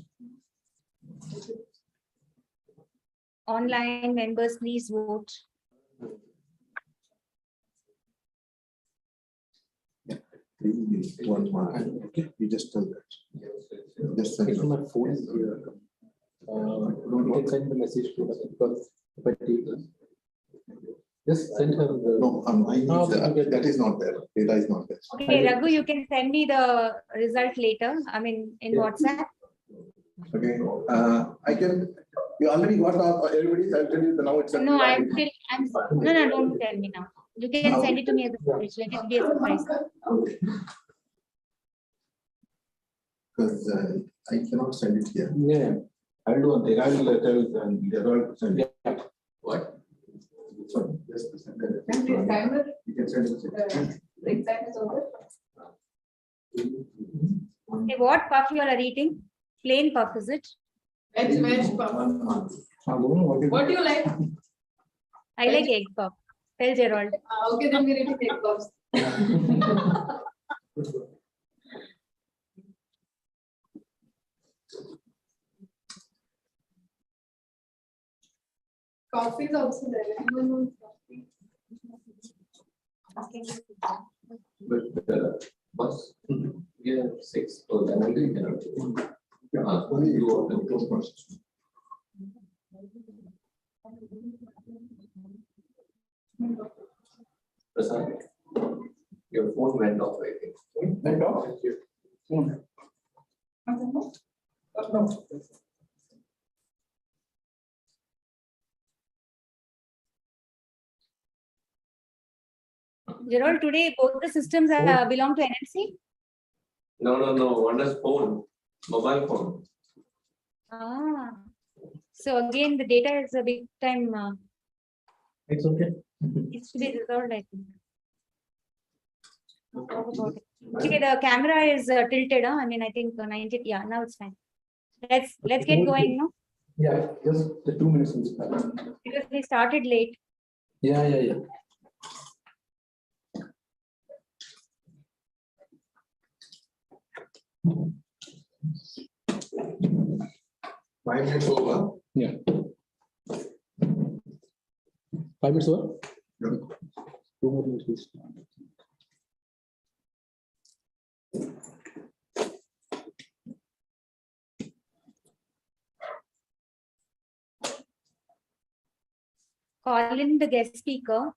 Online members, please vote. One one. Okay, you just tell that. Just send It's it. on my phone here. You can send the message to us because if I take this, just send her the. No, I need that is not there. Data is not there. Okay, Raghu, you can send me the result later. I mean, in WhatsApp. Okay, I can, you already got everybody's, I'll tell you the now it's. No, no, don't tell me now. You can send it to me as a surprise. Let it be a surprise. Because I cannot send it here. Yeah, I'll do one thing, I'll tell Gerald to send it. yeah. What? Sorry, just send it. And the timer, You can send it. the exam is over. Okay, what puff you all are eating? Plain puff, is it? Veg puff. What do you like? I like egg puff. Tell Gerald. Okay, then we're eating egg puffs. Coffee is also there. Everyone wants coffee. But boss, we have 6, so then only we cannot. Only you are the close person. Prasad, your phone went off, I think. Went off? Gerald, today both the systems belong to NLC. No. One is phone, mobile phone. Ah, so again, the data is a big time. It's okay. It's to be resolved, I think. Talk about it. Okay, the camera is tilted. I mean, I think 90. Yeah, now it's fine. Let's get going, no? Yeah, just the 2 minutes is back. Because we started late. Yeah. 5 minutes over. Yeah. 5 minutes over? Yeah. 2 more minutes, please. Call in the guest speaker,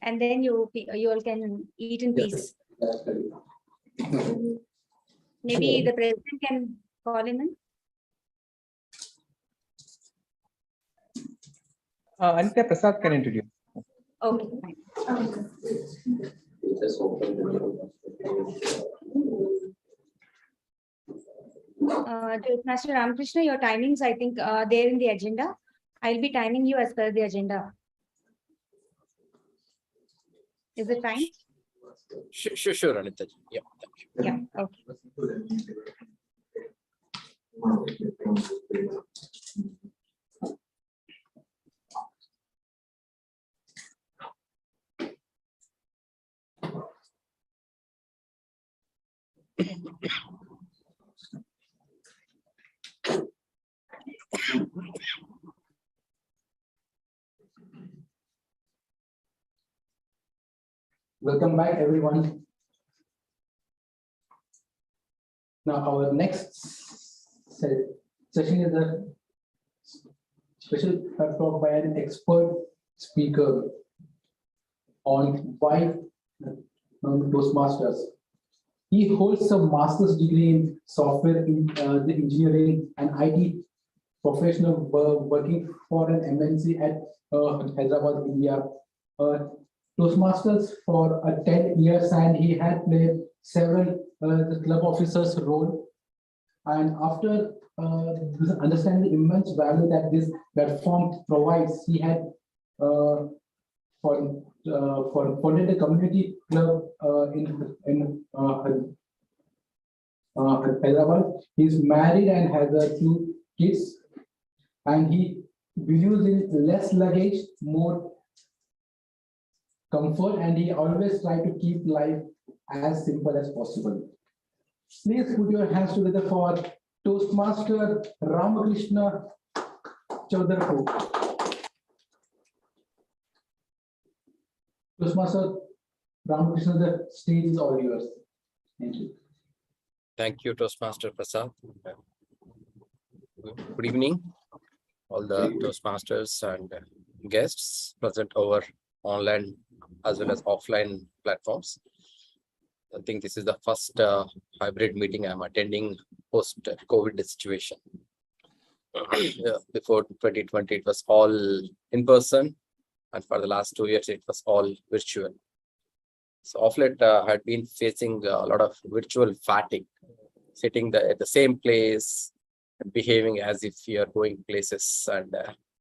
and then you all can eat in peace. Maybe the president can call in. Anita Prasad can introduce. Okay, fine. Just open the. Master Ramakrishna, your timings, I think, are there in the agenda. I'll be timing you as per the agenda. Is it fine? Sure, Anita. Yeah, thank you. Yeah, okay. Welcome back, everyone. Now, our next session is a special talk by an expert speaker on why Toastmasters. He holds a master's degree in software engineering and IT professional working for an MNC at Hyderabad, India. Toastmasters for 10 years, and he had played several the club officers role And after understanding the immense value that this platform provides, he had founded a community club in Hyderabad. He's married and has a few kids, and he believes in less luggage, more comfort, and he always try to keep life as simple as possible. Please put your hands together for Toastmaster Ramakrishna Chowdhury. Toastmaster Ramakrishna, the stage is all yours. Thank you. Thank you, Toastmaster Prasad. Good evening, all the Toastmasters and guests present over online as well as offline platforms. I think this is the first hybrid meeting I'm attending post-COVID situation. Before 2020, it was all in person, and for the last 2 years, it was all virtual. So of late, I had been facing a lot of virtual fatigue, sitting at the same place, behaving as if you are going places and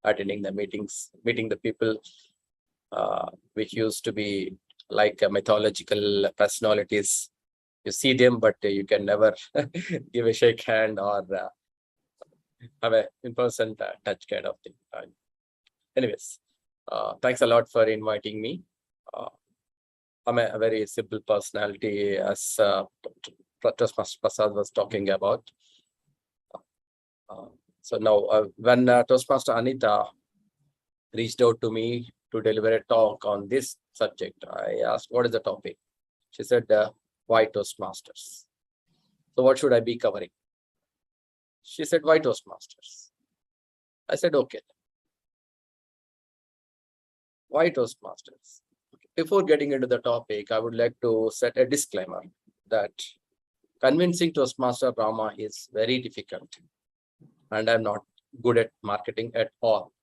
attending the meetings, meeting the people, which used to be like mythological personalities. You see them, but you can never give a shake hand or have a in-person touch kind of thing. Anyways, thanks a lot for inviting me. I'm a very simple personality, as Toastmaster Prasad was talking about. So now, when Toastmaster Anita reached out to me to deliver a talk on this subject, I asked, what is the topic? She said, why Toastmasters? So what should I be covering? She said, why Toastmasters? I said, okay. Why Toastmasters? Before getting into the topic, I would like to set a disclaimer that convincing Toastmaster Rama is very difficult, and I'm not good at marketing at all.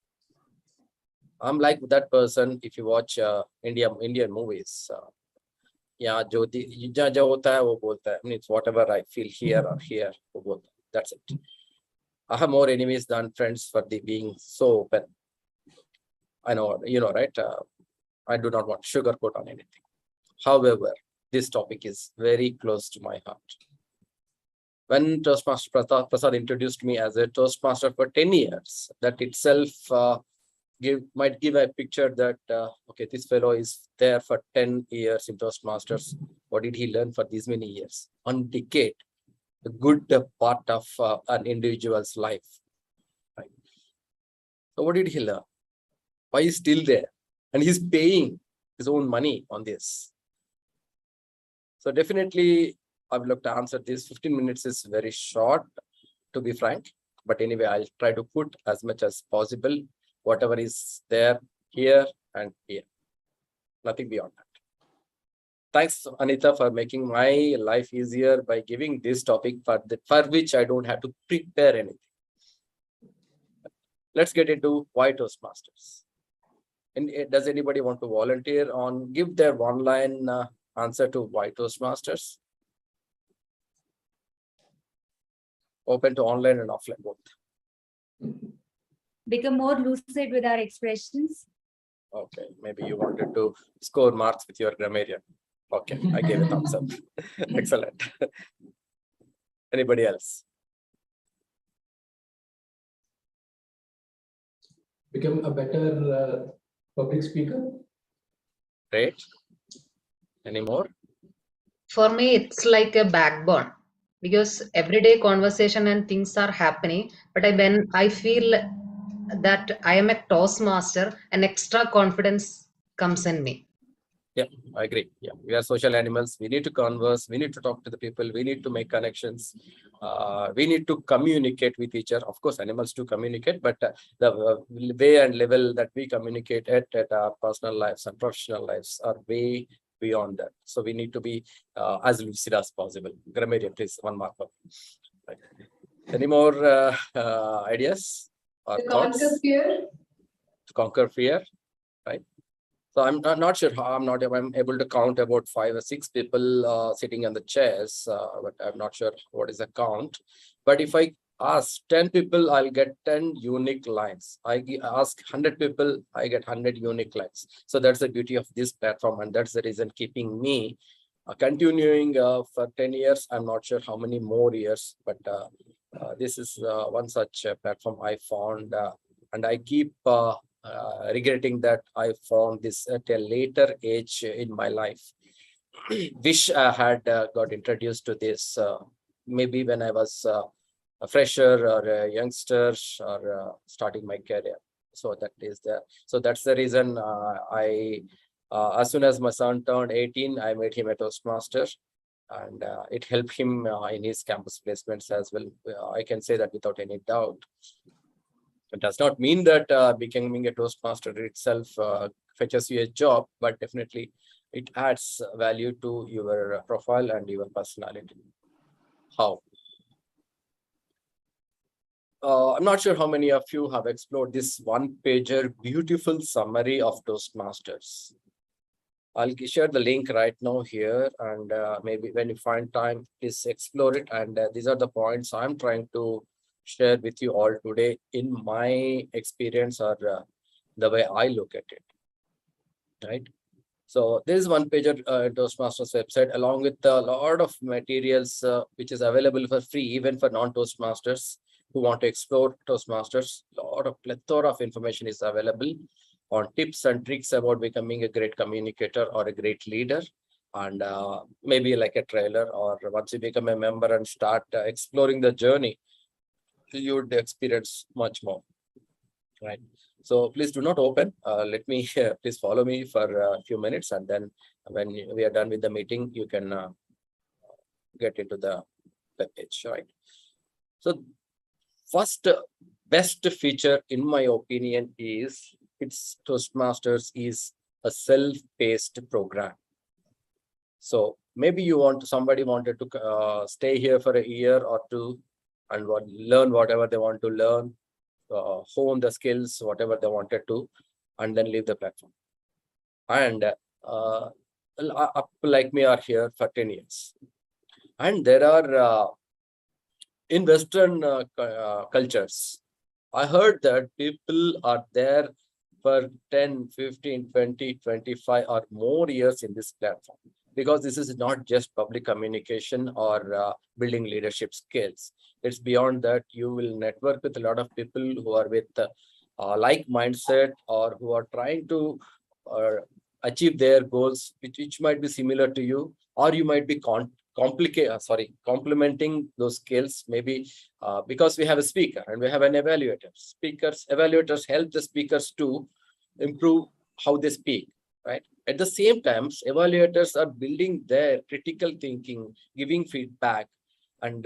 I'm like that person. If you watch Indian movies, yeah, jo hota hai, wo bolta hai. I mean, it's whatever I feel here or here, wo bolta hai. That's it. I have more enemies than friends for being so open. I know, you know, right? I do not want sugarcoat on anything. However, this topic is very close to my heart. When Toastmaster Prasad introduced me as a Toastmaster for 10 years, that itself might give a picture that, okay, this fellow is there for 10 years in Toastmasters. What did he learn for these many years? 1 decade, a good part of an individual's life. Right? So what did he learn? Why he's still there? And he's paying his own money on this. So definitely, I would love to answer this. 15 minutes is very short, to be frank. But anyway, I'll try to put as much as possible, whatever is there, here and here. Nothing beyond that. Thanks, Anita, for making my life easier by giving this topic for which I don't have to prepare anything. Let's get into why Toastmasters. And does anybody want to volunteer on, give their one-line answer to why Toastmasters? Open to online and offline both. Become more lucid with our expressions. Okay, maybe you wanted to score marks with your grammarian. Okay, I gave a thumbs up. Excellent. Anybody else? Become a better public speaker. Great. Any more? For me, it's like a backbone because everyday conversation and things are happening. But when I feel that I am a Toastmaster, an extra confidence comes in me. Yeah, I agree. Yeah, we are social animals. We need to converse. We need to talk to the people. We need to make connections. We need to communicate with each other. Of course, animals do communicate, but the way and level that we communicate at our personal lives and professional lives are way beyond that. So we need to be as lucid as possible. Grammarian, please, one mark. Right. Any more ideas or To thoughts? conquer fear. To conquer fear, right? So I'm not sure how I'm able to count about 5 or 6 people sitting on the chairs, but I'm not sure what is the count. But if I ask 10 people, I'll get 10 unique lines. Ask 100 people, I get 100 unique lines. So that's the beauty of this platform, and that's the reason keeping me continuing for 10 years. I'm not sure how many more years, but this is one such platform I found, and I keep regretting that I found this at a later age in my life. Wish I had got introduced to this maybe when I was a fresher or a youngster or starting my career. So that's the reason as soon as my son turned 18, I made him a Toastmaster, and it helped him in his campus placements as well. I can say that without any doubt. It does not mean that becoming a Toastmaster itself fetches you a job, but definitely it adds value to your profile and your personality. How? I'm not sure how many of you have explored this one-pager beautiful summary of Toastmasters. I'll share the link right now here, and maybe when you find time, please explore it. And these are the points I'm trying to share with you all today in my experience, or the way I look at it, right? So this is one page at Toastmasters website, along with a lot of materials which is available for free, even for non-Toastmasters who want to explore Toastmasters. A lot of plethora of information is available on tips and tricks about becoming a great communicator or a great leader, and maybe like a trailer, or once you become a member and start exploring the journey, you would experience much more, right? So please do not open. Let me please follow me for a few minutes, and then when we are done with the meeting, you can get into the web page, right? So first best feature, in my opinion, is Toastmasters is a self-paced program. So maybe somebody wanted to stay here for a year or two and learn whatever they want to learn, hone the skills, whatever they wanted to, and then leave the platform. And like me are here for 10 years. And there are, in Western cultures, I heard that people are there for 10, 15, 20, 25 or more years in this platform, because this is not just public communication or building leadership skills. It's beyond that. You will network with a lot of people who are with like mindset, or who are trying to achieve their goals, which might be similar to you, or you might be complementing those skills, maybe because we have a speaker and we have an evaluator. Evaluators help the speakers to improve how they speak, right? At the same time, evaluators are building their critical thinking, giving feedback, and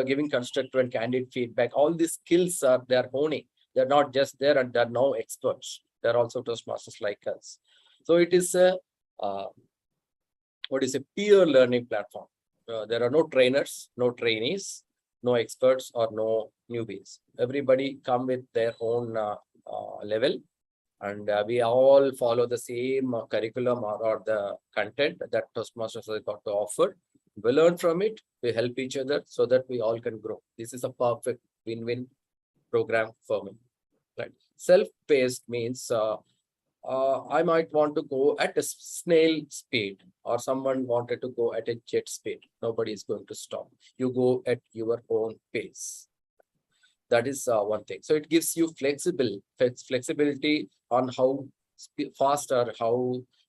giving constructive and candid feedback. All these skills they're honing. They're not just there, and they're now experts. They're also Toastmasters like us. So it is a peer learning platform. There are no trainers, no trainees, no experts, or no newbies. Everybody come with their own level, and we all follow the same curriculum or the content that Toastmasters has got to offer. We learn from it, we help each other so that we all can grow. This is a perfect win-win program for me, right? Self-paced means I might want to go at a snail speed, or someone wanted to go at a jet speed. Nobody is going to stop. You go at your own pace. That is one thing. So it gives you flexibility on how fast or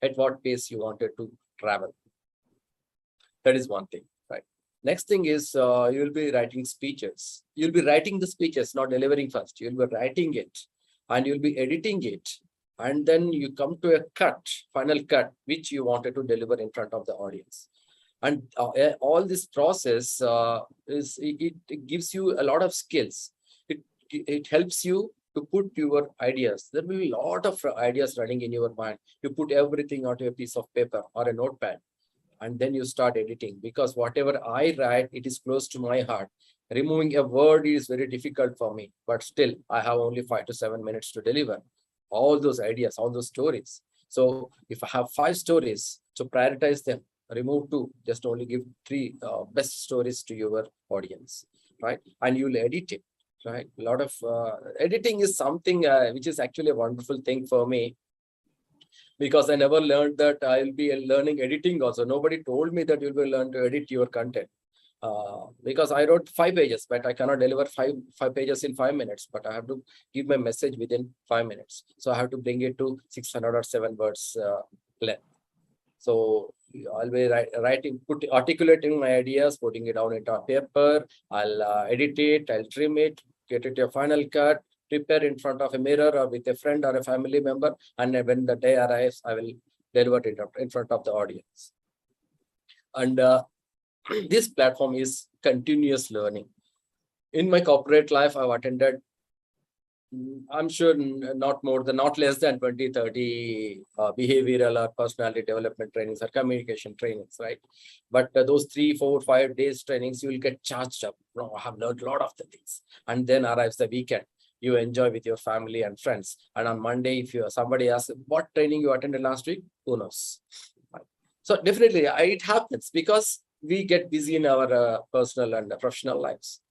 at what pace you wanted to travel. That is one thing, right? Next thing is you will be writing speeches. You'll be writing the speeches, not delivering first. You'll be writing it, and you'll be editing it. And then you come to a final cut, which you wanted to deliver in front of the audience. And all this process it gives you a lot of skills. It helps you to put your ideas. There will be a lot of ideas running in your mind. You put everything onto a piece of paper or a notepad, and then you start editing, because whatever I write, it is close to my heart. Removing a word is very difficult for me, but still I have only 5 to 7 minutes to deliver. all those ideas, all those stories. So if I have 5 stories, to prioritize them, remove 2, just only give 3 best stories to your audience, right? And you'll edit it, right? A lot of editing is something which is actually a wonderful thing for me, because I never learned that I'll be learning editing also. Nobody told me that you'll be learn to edit your content. Because I wrote 5 pages, but I cannot deliver five pages in 5 minutes, but I have to give my message within 5 minutes. So I have to bring it to 600 or 7 words length. So I'll be articulating my ideas, putting it down into a paper. I'll edit it, I'll trim it, get it to a final cut, prepare in front of a mirror or with a friend or a family member. And when the day arrives, I will deliver it in front of the audience. And this platform is continuous learning. In my corporate life, I've attended, I'm sure not less than 20, 30 behavioral or personality development trainings or communication trainings, right? But those 3, 4, 5 days trainings, you will get charged up. No, I have learned a lot of the things. And then arrives the weekend. You enjoy with your family and friends. And on Monday, if somebody asks, what training you attended last week? Who knows? Right. So definitely it happens because we get busy in our personal and professional lives.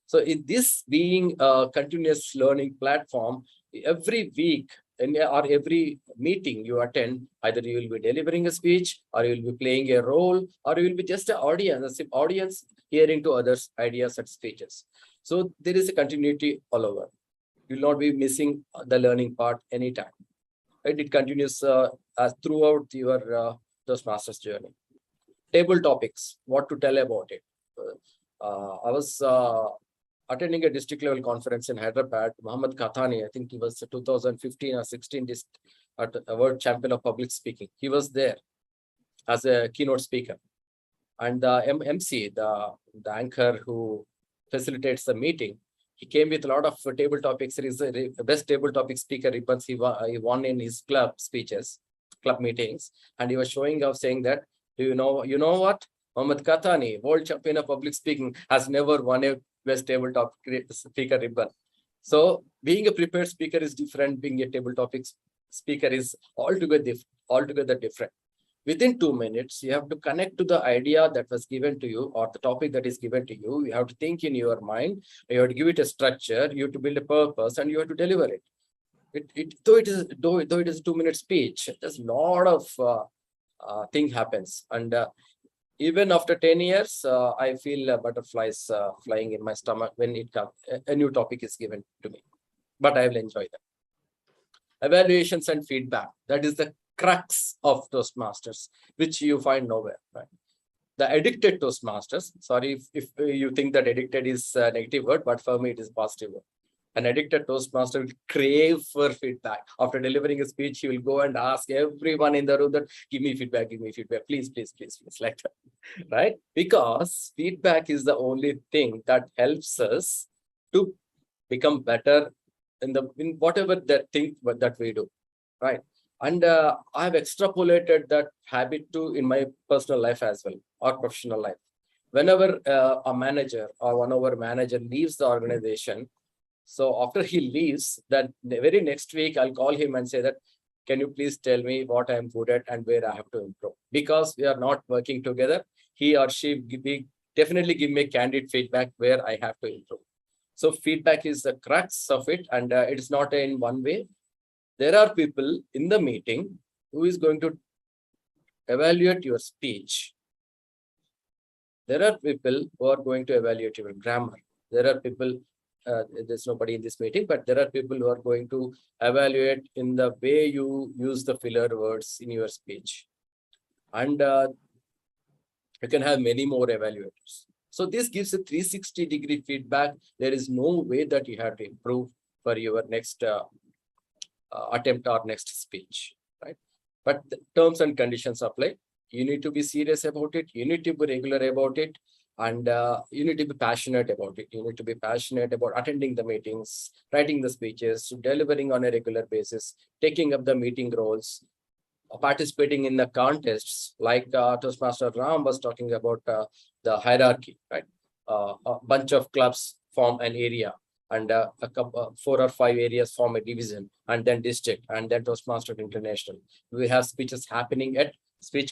So in this being a continuous learning platform, every week or every meeting you attend, either you will be delivering a speech or you will be playing a role or you will be just an audience hearing to others' ideas and speeches. So there is a continuity all over. You will not be missing the learning part anytime. Right? It continues throughout your Toastmasters journey. Table topics, what to tell about it. I was attending a district level conference in Hyderabad. Muhammad Kathani, I think he was 2015 or 16 a world champion of public speaking. He was there as a keynote speaker. And the MC, the anchor who facilitates the meeting, he came with a lot of table topics. He is the best table topic speaker ribbons he won in his club meetings. And he was showing off saying that, you know what? Muhammad Kathani, world champion of public speaking, has never won a best table topic speaker ribbon. So being a prepared speaker is different. Being a table topic speaker is altogether different. Within 2 minutes, you have to connect to the idea that was given to you or the topic that is given to you. You have to think in your mind. You have to give it a structure. You have to build a purpose, and you have to deliver it. Though it is a 2-minute speech, there's a lot of thing happens. And even after 10 years, I feel butterflies flying in my stomach when a new topic is given to me. But I will enjoy them. Evaluations and feedback. That is the crux of Toastmasters, which you find nowhere, right? The addicted Toastmasters, sorry if you think that addicted is a negative word, but for me it is a positive word. An addicted Toastmaster will crave for feedback. After delivering a speech, he will go and ask everyone in the room that, give me feedback, please, like that, right? Because feedback is the only thing that helps us to become better in whatever that we do, right? And I've extrapolated that habit in my personal life as well, or professional life. Whenever a manager or one of our manager leaves the organization, so after he leaves, that the very next week, I'll call him and say that, can you please tell me what I'm good at and where I have to improve? Because we are not working together, he or she definitely give me candid feedback where I have to improve. So feedback is the crux of it, and it is not in one way. There are people in the meeting who is going to evaluate your speech. There are people who are going to evaluate your grammar. There are people, there's nobody in this meeting, but there are people who are going to evaluate in the way you use the filler words in your speech. And you can have many more evaluators. So this gives a 360-degree feedback. There is no way that you have to improve for your next attempt or next speech, right? But the terms and conditions apply. You need to be serious about it. You need to be regular about it. And you need to be passionate about it. You need to be passionate about attending the meetings, writing the speeches, delivering on a regular basis, taking up the meeting roles, participating in the contests, like Toastmaster Ram was talking about the hierarchy, right? A bunch of clubs form an area, and a couple, 4 or 5 areas form a division, and then district, and then Toastmaster International. We have speech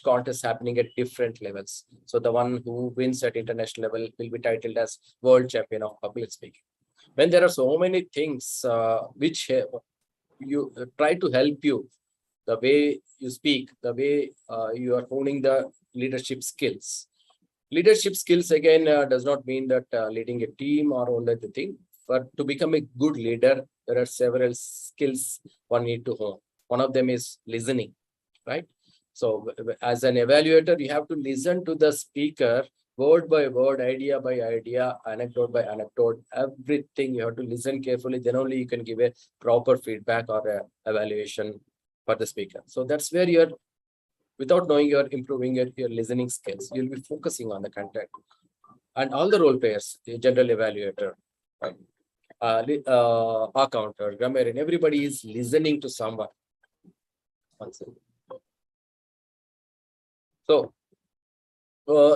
contests happening at different levels. So the one who wins at international level will be titled as World Champion of Public Speaking. When there are so many things which you try to help you, the way you speak, the way you are honing the leadership skills. Leadership skills again does not mean that leading a team or only the thing. But to become a good leader, there are several skills one need to hone. One of them is listening, right? So as an evaluator, you have to listen to the speaker word by word, idea by idea, anecdote by anecdote, everything you have to listen carefully. Then only you can give a proper feedback or a evaluation for the speaker. So that's where you're, without knowing, you're improving your listening skills. You'll be focusing on the content. And all the role players, the general evaluator, right? Accountant, grammarian, everybody is listening to someone. One second. So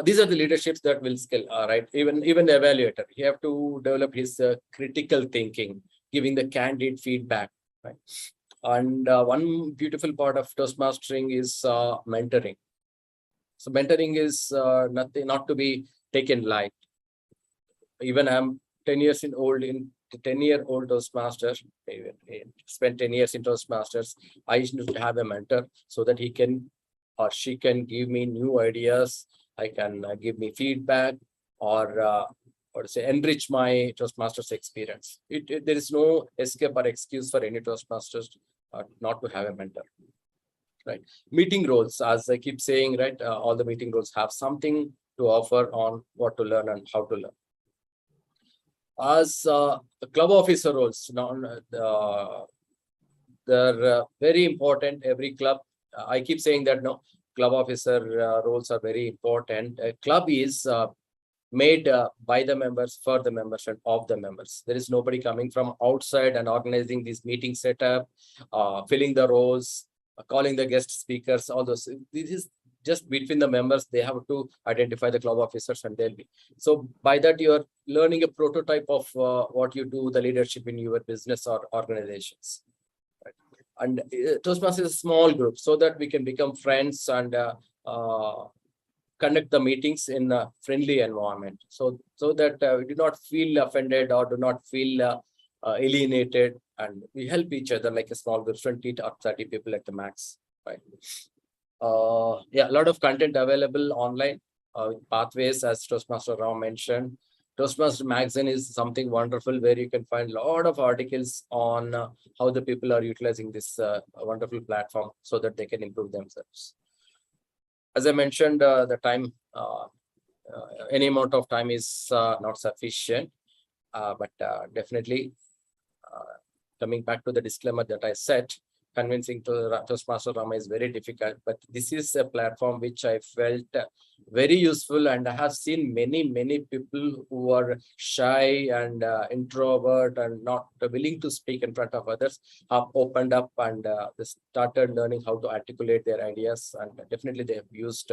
these are the leaderships that will skill, right? Even the evaluator, you have to develop his critical thinking, giving the candid feedback, right? And one beautiful part of Toastmastering is mentoring. So mentoring is not to be taken light. Even I'm 10-year-old Toastmaster, spent 10 years in Toastmasters. I used to have a mentor so that he can or she can give me new ideas. I can give me feedback or say enrich my Toastmasters experience. There is no escape or excuse for any Toastmasters not to have a mentor. Right. Meeting roles, as I keep saying, right, all the meeting roles have something to offer on what to learn and how to learn. As the club officer roles, they're very important. Every club, I keep saying that no, club officer roles are very important. A club is made by the members, for the members, and of the members. There is nobody coming from outside and organizing this meeting setup, filling the roles, calling the guest speakers, all those. This is just between the members. They have to identify the club officers and they'll be. So by that, you're learning a prototype of what you do, the leadership in your business or organizations. Right? And Toastmasters is a small group so that we can become friends and conduct the meetings in a friendly environment. So that we do not feel offended or do not feel alienated, and we help each other like a small group, 20 or 30 people at the max, right? Yeah, a lot of content available online, pathways, as Toastmaster Rao mentioned. Toastmaster magazine is something wonderful where you can find a lot of articles on how the people are utilizing this wonderful platform so that they can improve themselves. As I mentioned, the time, any amount of time is not sufficient, but definitely coming back to the disclaimer that I said, convincing to Toastmaster Rama is very difficult, but this is a platform which I felt very useful, and I have seen many people who are shy and introvert and not willing to speak in front of others have opened up and they started learning how to articulate their ideas, and definitely they have used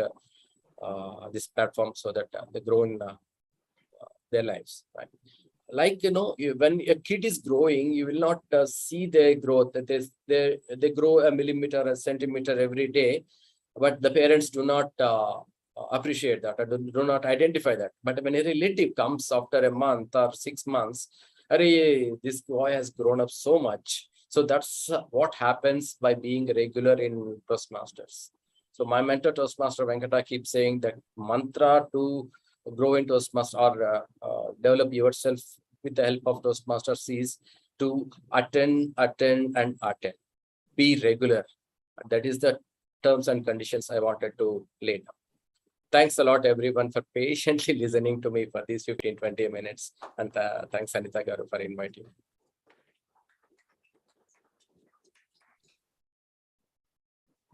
this platform so that they grow in their lives, right? Like, when a kid is growing, you will not see their growth. They grow a millimeter, a centimeter every day, but the parents do not appreciate that or do not identify that. But when a relative comes after a month or 6 months, this boy has grown up so much. So that's what happens by being regular in Toastmasters. So my mentor, Toastmaster Venkata, keeps saying that mantra to grow in Toastmasters or develop yourself with the help of Toastmasters is to attend. Be regular. That is the terms and conditions I wanted to lay down. Thanks a lot, everyone, for patiently listening to me for these 15-20 minutes. And thanks, Anita Garu, for inviting me.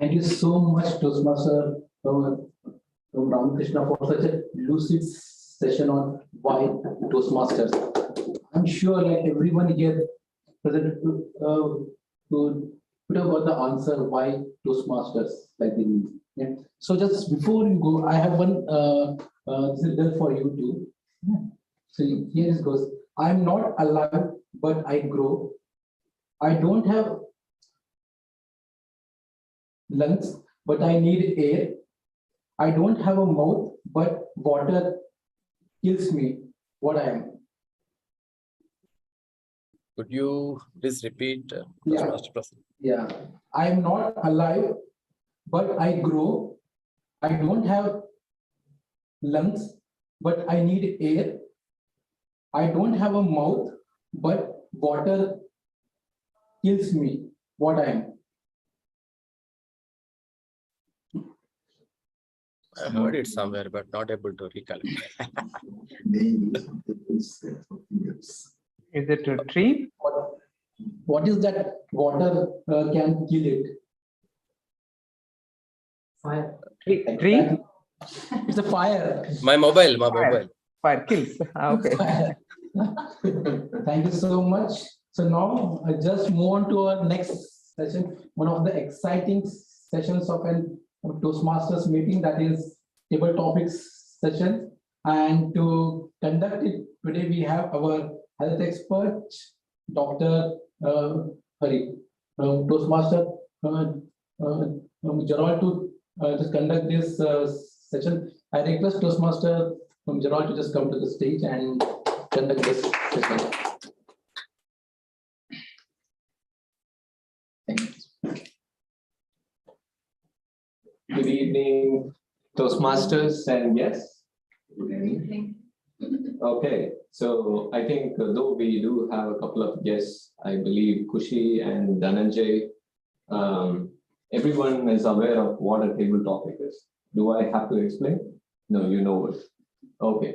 Thank you so much, Toastmaster from Ramakrishna, for such a lucid session on why Toastmasters. I'm sure like everyone here present to put up the answer why Toastmasters like the yeah. So just before you go, I have one this is there for you too. Yeah. So here it goes. I'm not allowed but I grow. I don't have lungs, but I need air. I don't have a mouth, but water kills me. What I am. Could you please repeat, Yeah. Toastmaster Prasanna? Yeah. I am not alive, but I grow. I don't have lungs, but I need air. I don't have a mouth, but water kills me. What I am. I heard it somewhere, but not able to recollect. Is it a tree? What is that water can kill it? Fire. Tree? It's a fire. My mobile. Fire kills. Okay. Thank you so much. So now I just move on to our next session, one of the exciting sessions of an Toastmasters meeting, that is table topics session. And to conduct it today, we have our health expert, Dr. Hari, Toastmaster Gerald, to just conduct this session. I request Toastmaster Gerald to just come to the stage and conduct this session. Good evening, Toastmasters and guests. Good evening. Okay, so I think though we do have a couple of guests, I believe Kushi and Dhananjay, everyone is aware of what a table topic is. Do I have to explain? No, you know it. Okay,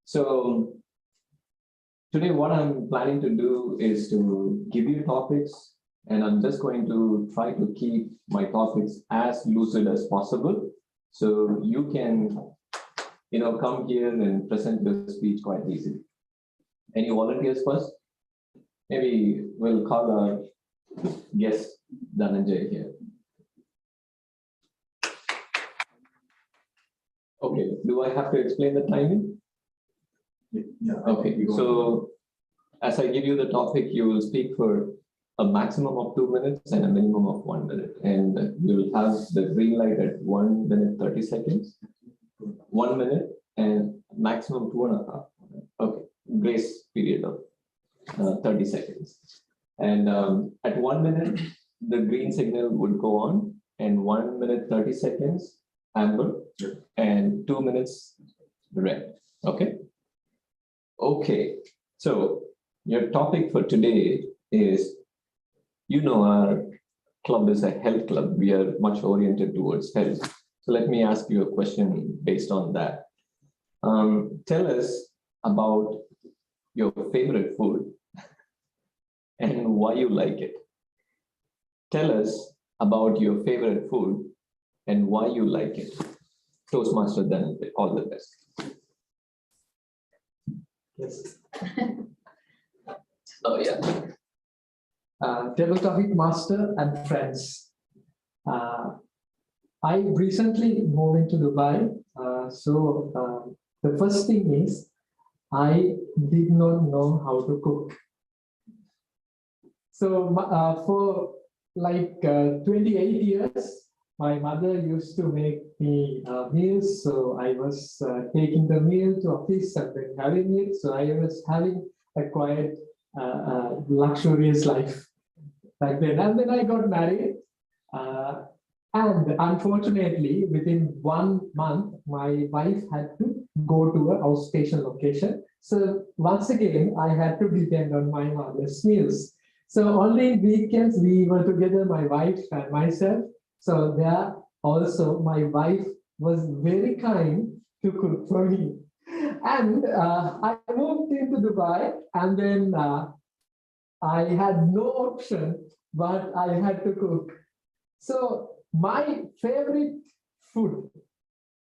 so today what I'm planning to do is to give you topics, and I'm just going to try to keep my topics as lucid as possible, so you can come here and present your speech quite easily. Any volunteers first? Maybe we'll call our guest Dhananjay here. Okay, do I have to explain the timing? Yeah. Okay, so as I give you the topic, you will speak for a maximum of 2 minutes and a minimum of 1 minute. And you will have the green light at 1 minute 30 seconds, 1 minute, and maximum 2.5. Okay, grace period of 30 seconds. And at 1 minute, the green signal would go on, and 1 minute 30 seconds amber, and 2 minutes red. Okay. Okay. So your topic for today is, our club is a health club. We are much oriented towards health. So let me ask you a question based on that. Tell us about your favorite food and why you like it. Tell us about your favorite food and why you like it. Toastmaster, then all the best. Yes. Oh, yeah. Table topic master and friends. I recently moved into Dubai. The first thing is, I did not know how to cook. So for like 28 years, my mother used to make me meals. So I was taking the meal to office and then having it. So I was having a quite luxurious life back then. And then I got married. And unfortunately, within 1 month, my wife had to go to a outstation location. So once again, I had to depend on my mother's meals. So only weekends we were together, my wife and myself. So there also my wife was very kind to cook for me. And I moved into Dubai, and then I had no option, but I had to cook. So my favorite food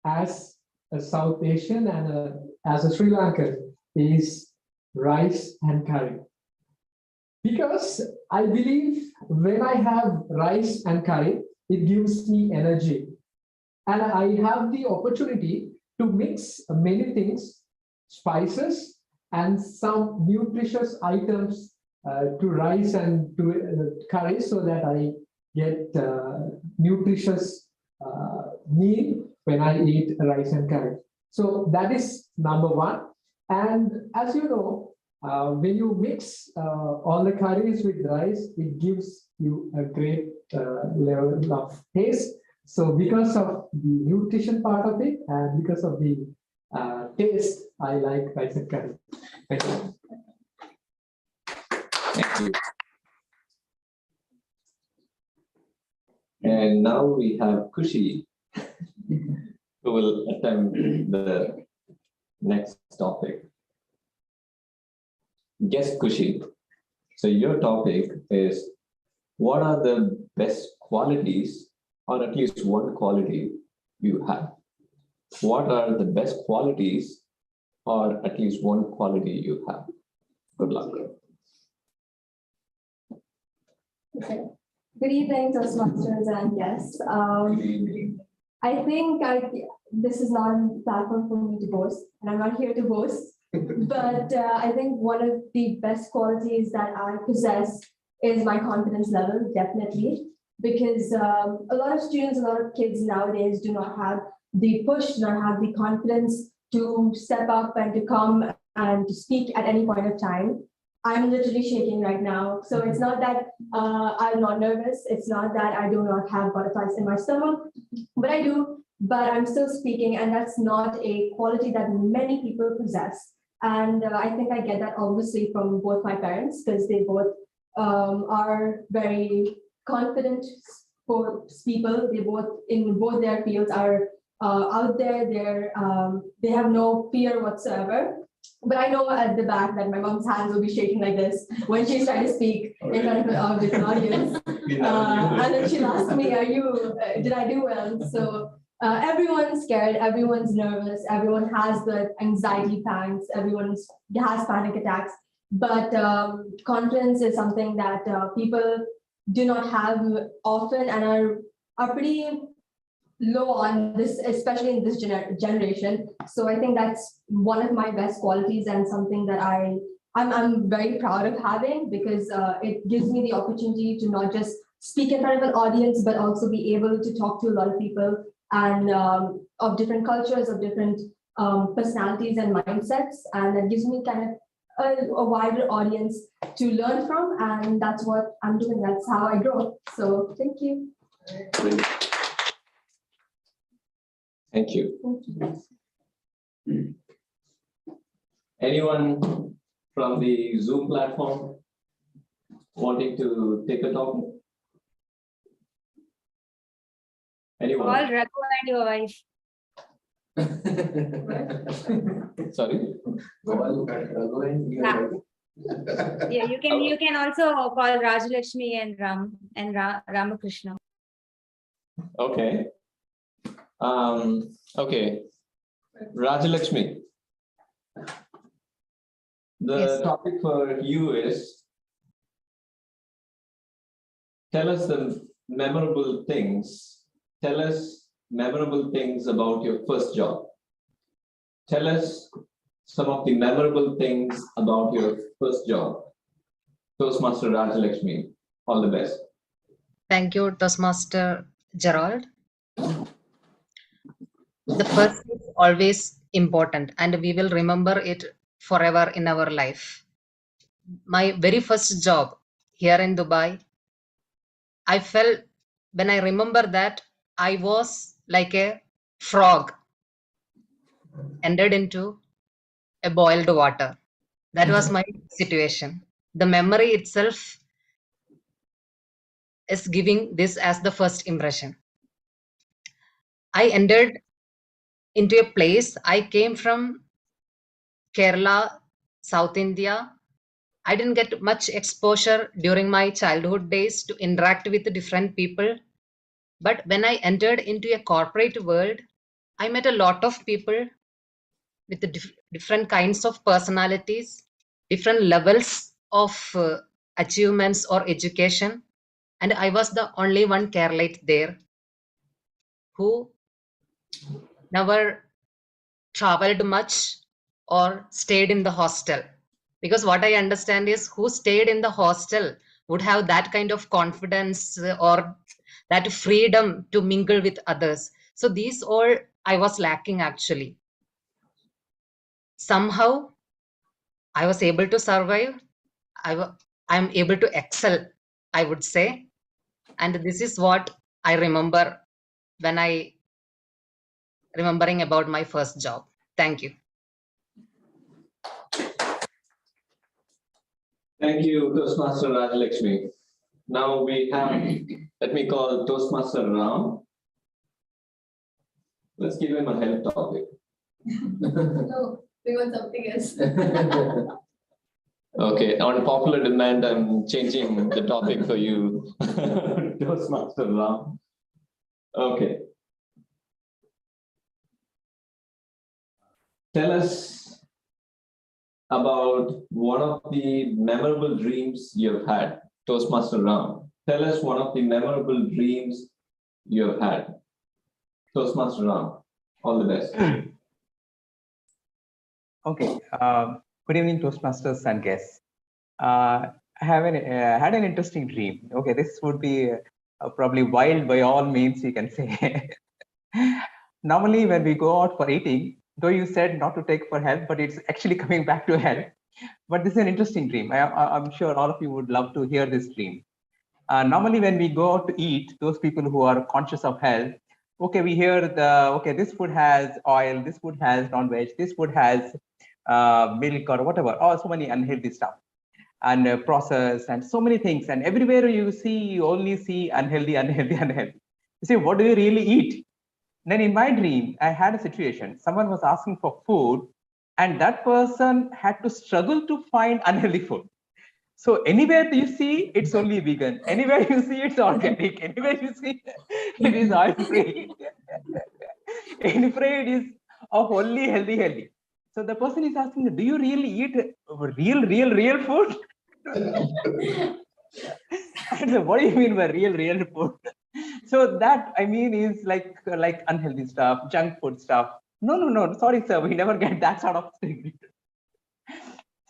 as a South Asian and as a Sri Lankan is rice and curry. Because I believe when I have rice and curry, it gives me energy. And I have the opportunity to mix many things, spices, and some nutritious items to rice and to curry so that I get nutritious meal when I eat rice and curry. So that is number one. And as you know, when you mix all the curries with rice, it gives you a great level of taste. So because of the nutrition part of it and because of the taste, I like rice and curry. Thank you. Thank you. And now we have Kushi, who will attempt the next topic. Guess Kushi. So your topic is, what are the best qualities, or at least one quality you have? What are the best qualities, or at least one quality you have? Good luck. Okay. Good evening, Toastmasters and guests. I think this is not a platform for me to boast, and I'm not here to boast. But I think one of the best qualities that I possess is my confidence level, definitely. Because a lot of students, a lot of kids nowadays do not have the push, do not have the confidence to step up and to come and to speak at any point of time. I'm literally shaking right now. So it's not that I'm not nervous. It's not that I do not have butterflies in my stomach, but I do, but I'm still speaking. And that's not a quality that many people possess. And I think I get that obviously from both my parents, because they both are very confident sports people. They both, in both their fields, are out there. They have no fear whatsoever. But I know at the back that my mom's hands will be shaking like this when she's trying to speak in front of an audience. And then she'll ask me, did I do well? So everyone's scared, everyone's nervous, everyone has the anxiety pangs, everyone has panic attacks. But confidence is something that people do not have often and are pretty low on this, especially in this generation. So I think that's one of my best qualities and something that I'm very proud of having, because it gives me the opportunity to not just speak in front of an audience, but also be able to talk to a lot of people and of different cultures, of different personalities and mindsets. And that gives me kind of a wider audience to learn from. And that's what I'm doing. That's how I grow. So thank you. Thank you. Anyone from the Zoom platform wanting to take a topic? Anyone? Call Raghu and your wife. Sorry? Yeah, you can also call Rajalakshmi and Ramakrishna. Okay. Okay. Rajalakshmi. The Yes. topic for you is, tell us the memorable things. Tell us memorable things about your first job. Tell us some of the memorable things about your first job. Toastmaster Rajalakshmi, all the best. Thank you, Toastmaster Gerald. The first is always important, and we will remember it forever in our life. My very first job here in Dubai, I felt, when I remember that, I was like a frog ended into a boiled water. That was my situation. The memory itself is giving this as the first impression. I entered into a place. I came from Kerala, South India. I didn't get much exposure during my childhood days to interact with different people. But when I entered into a corporate world, I met a lot of people with the different kinds of personalities, different levels of achievements or education. And I was the only one Keralite there who never traveled much or stayed in the hostel. Because what I understand is who stayed in the hostel would have that kind of confidence or that freedom to mingle with others. So these all I was lacking actually. Somehow I was able to survive. I'm able to excel, I would say. And this is what I remember when I remembering about my first job. Thank you. Thank you, Toastmaster Rajalakshmi. Now we have, let me call Toastmaster Ram. Let's give him a health topic. No, we want something else. Okay, on popular demand, I'm changing the topic for you, Toastmaster Ram. Okay. Tell us about one of the memorable dreams you've had, Toastmaster Ram. Tell us one of the memorable dreams you've had. Toastmaster Ram, all the best. Okay. Good evening, Toastmasters and guests. I had an interesting dream. Okay, this would be probably wild by all means, you can say. Normally, when we go out for eating, though you said not to take for help, but it's actually coming back to help. But this is an interesting dream. I'm sure all of you would love to hear this dream. Normally, when we go out to eat, those people who are conscious of health, okay, we hear okay, this food has oil, this food has non-veg, this food has milk or whatever, so many unhealthy stuff and processed and so many things. And everywhere you see, you only see unhealthy, unhealthy, unhealthy. You say, what do you really eat? Then in my dream, I had a situation. Someone was asking for food and that person had to struggle to find unhealthy food. So anywhere you see, it's only vegan. Anywhere you see, it's organic. Anywhere you see, it is oil-free. Anywhere it is of only healthy. So the person is asking, do you really eat real food? And so what do you mean by real food? So that I mean is like unhealthy stuff, junk food stuff. No, sorry, sir, we never get that sort of thing.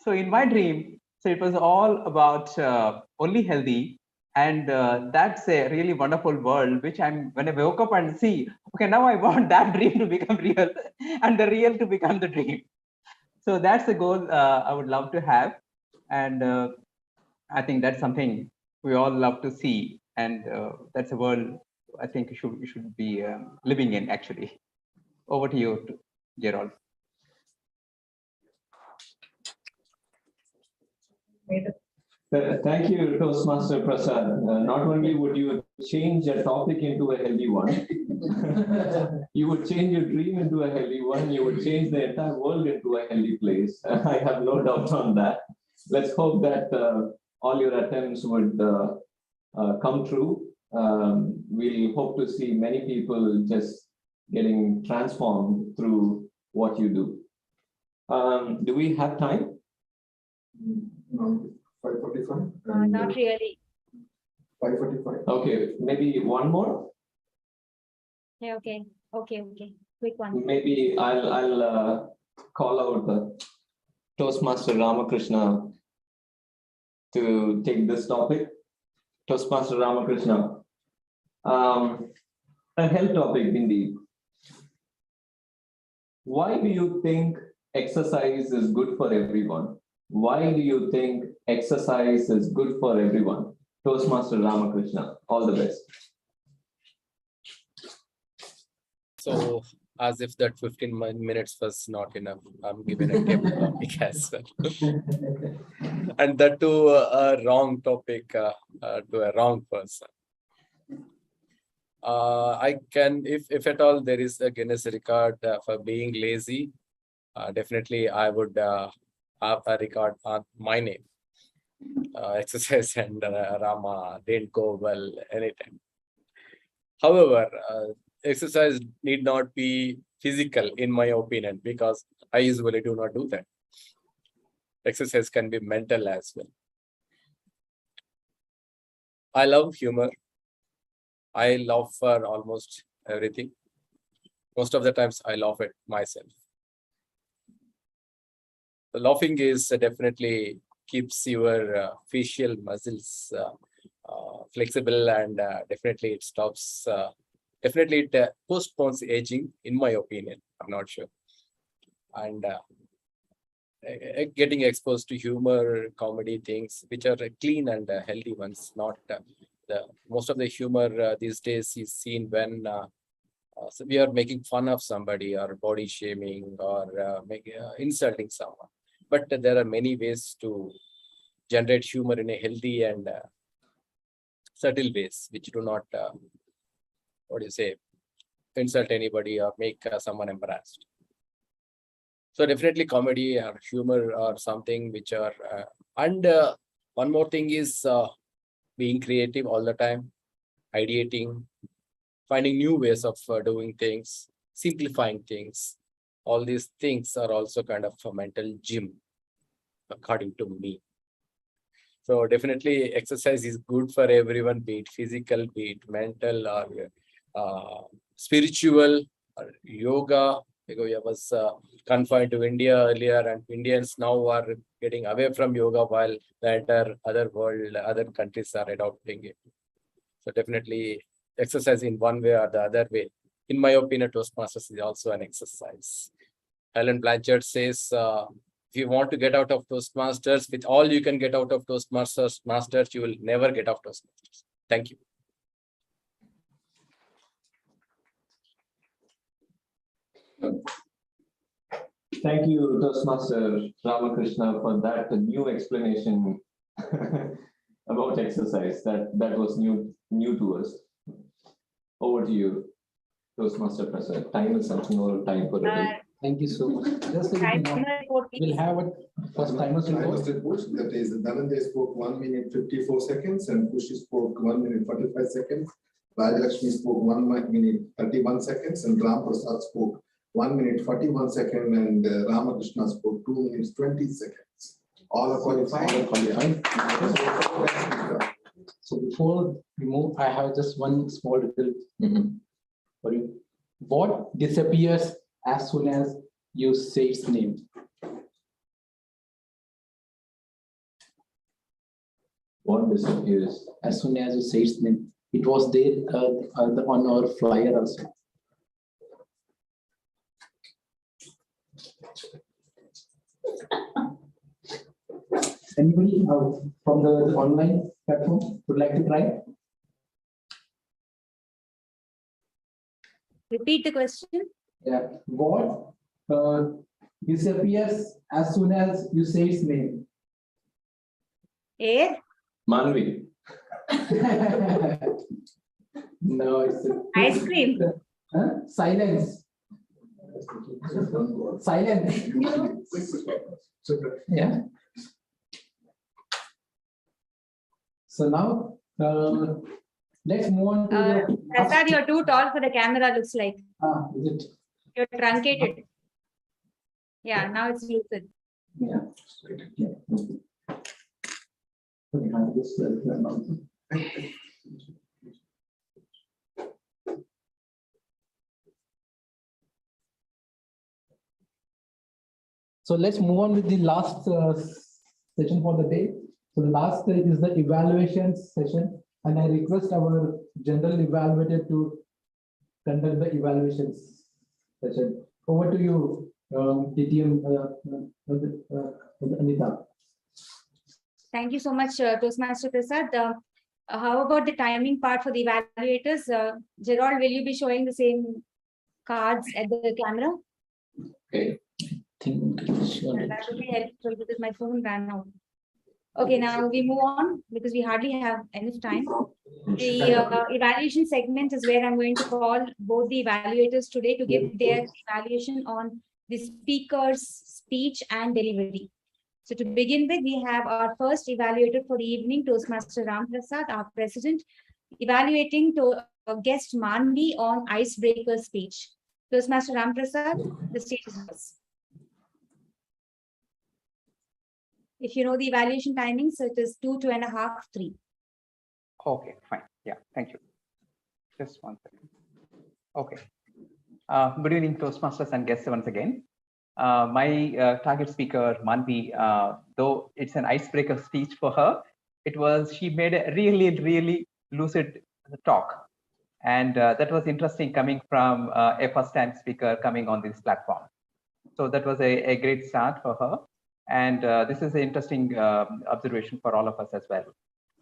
So in my dream, so it was all about only healthy, and that's a really wonderful world. Which when I woke up and see, okay, now I want that dream to become real, and the real to become the dream. So that's the goal I would love to have, and I think that's something we all love to see, and that's a world I think you should be living in. Actually, over to you, Gerald. Thank you, Toastmaster Prasad. Not only would you change a topic into a healthy one, you would change your dream into a healthy one, you would change the entire world into a healthy place. I have no doubt on that. Let's hope that all your attempts would come true. We hope to see many people just getting transformed through what you do. Do we have time? No, 5:45. Not really. 5:45. Okay, maybe one more. Yeah, okay. Quick one. Maybe I'll call out the Toastmaster Ramakrishna to take this topic. Toastmaster Ramakrishna, a health topic indeed. Why do you think exercise is good for everyone? Why do you think exercise is good for everyone? Toastmaster Ramakrishna, all the best. So as if that 15 minutes was not enough, I'm given a table topic as well. And that to a wrong topic, to a wrong person. I can, if at all there is a Guinness record for being lazy, definitely I would have a record on my name. Exercise and Rama didn't go well anytime. However, exercise need not be physical in my opinion, because I usually do not do that. Exercise can be mental as well. I love humor. I laugh for almost everything. Most of the times I laugh at myself. laughing is definitely keeps your facial muscles flexible, and definitely it stops. Definitely it postpones aging, in my opinion. I'm not sure. And getting exposed to humor, comedy things, which are clean and healthy ones. Not the most of the humor these days is seen when so we are making fun of somebody or body shaming or insulting someone. But there are many ways to generate humor in a healthy and subtle ways, which do not, what do you say, insult anybody or make someone embarrassed. So definitely comedy or humor or something which are, and one more thing is being creative all the time, ideating, finding new ways of doing things, simplifying things. All these things are also kind of a mental gym, according to me. So definitely exercise is good for everyone, be it physical, be it mental or spiritual or yoga. Because I was confined to India earlier, and Indians now are getting away from yoga while the entire other world, other countries are adopting it. So definitely exercise in one way or the other way. In my opinion, Toastmasters is also an exercise. Helen Blanchard says, if you want to get out of Toastmasters, with all you can get out of Toastmasters, you will never get out of Toastmasters. Thank you. Thank you, Toastmaster Ramakrishna, for that new explanation about exercise. That was new to us. Over to you, Toastmaster Prasad. Time is something or time for a day. Thank you so much. Just so you know, we'll have a first timers report. That is, Dhananjay spoke 1 minute 54 seconds, and Kushi spoke 1 minute 45 seconds. Rajalakshmi spoke 1 minute 31 seconds, and Ram Prasad spoke 1 minute 41 seconds, and Ramakrishna spoke 2 minutes 20 seconds. All are qualified. So before we move, I have just one small little for you. What disappears as soon as you say its name? What disappears as soon as you say its name? It was there on our flyer also. Anybody from the online platform would like to try? Repeat the question. Yeah. What disappears as soon as you say its name? Air. Manvi. No, it's Ice cream. Silence. Silence. Yeah. So now let's move on to the Prasad, you're too tall for the camera, looks like. Is it? You're truncated. Yeah, now it's lucid. Yeah. So let's move on with the last session for the day. So the last is the evaluation session, and I request our general evaluator to conduct the evaluation session. Over to you, DTM Anita. Thank you so much, Toastmaster Prasad. How about the timing part for the evaluators? Gerald, will you be showing the same cards at the camera? Okay. That would be helpful because my phone ran out. Okay, now we move on because we hardly have enough time. The evaluation segment is where I'm going to call both the evaluators today to give their evaluation on the speaker's speech and delivery. So to begin with, we have our first evaluator for the evening, Toastmaster Ram Prasad, our president, evaluating guest Manvi on icebreaker speech. Toastmaster Ram Prasad, the stage is yours. If you know the evaluation timings, so it is 2, 2.5, 3. Okay, fine. Yeah, thank you. Just 1 second. Okay. Good evening, Toastmasters and guests once again. My target speaker, Manvi, though it's an icebreaker speech for her, she made a really lucid talk. And that was interesting coming from a first-time speaker coming on this platform. So that was a great start for her. And this is an interesting observation for all of us as well.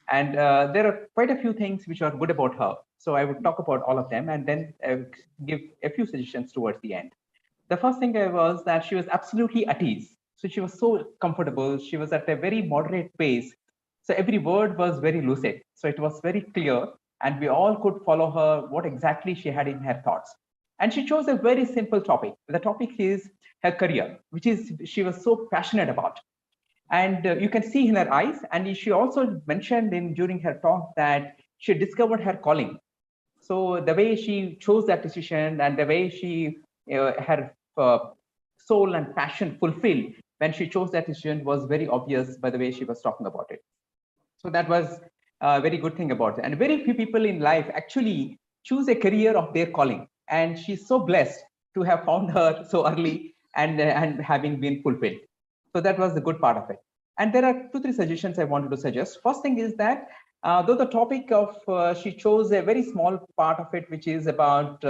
And there are quite a few things which are good about her. So I would talk about all of them and then give a few suggestions towards the end. The first thing was that she was absolutely at ease. So she was so comfortable. She was at a very moderate pace. So every word was very lucid. So it was very clear and we all could follow her, what exactly she had in her thoughts. And she chose a very simple topic. The topic is her career, which is she was so passionate about. And you can see in her eyes, and she also mentioned during her talk that she discovered her calling. So the way she chose that decision and the way she her soul and passion fulfilled when she chose that decision was very obvious by the way she was talking about it. So that was a very good thing about it. And very few people in life actually choose a career of their calling. And she's so blessed to have found her so early and having been fulfilled. So that was the good part of it. And there are 2-3 suggestions I wanted to suggest. First thing is that though the topic of she chose a very small part of it, which is about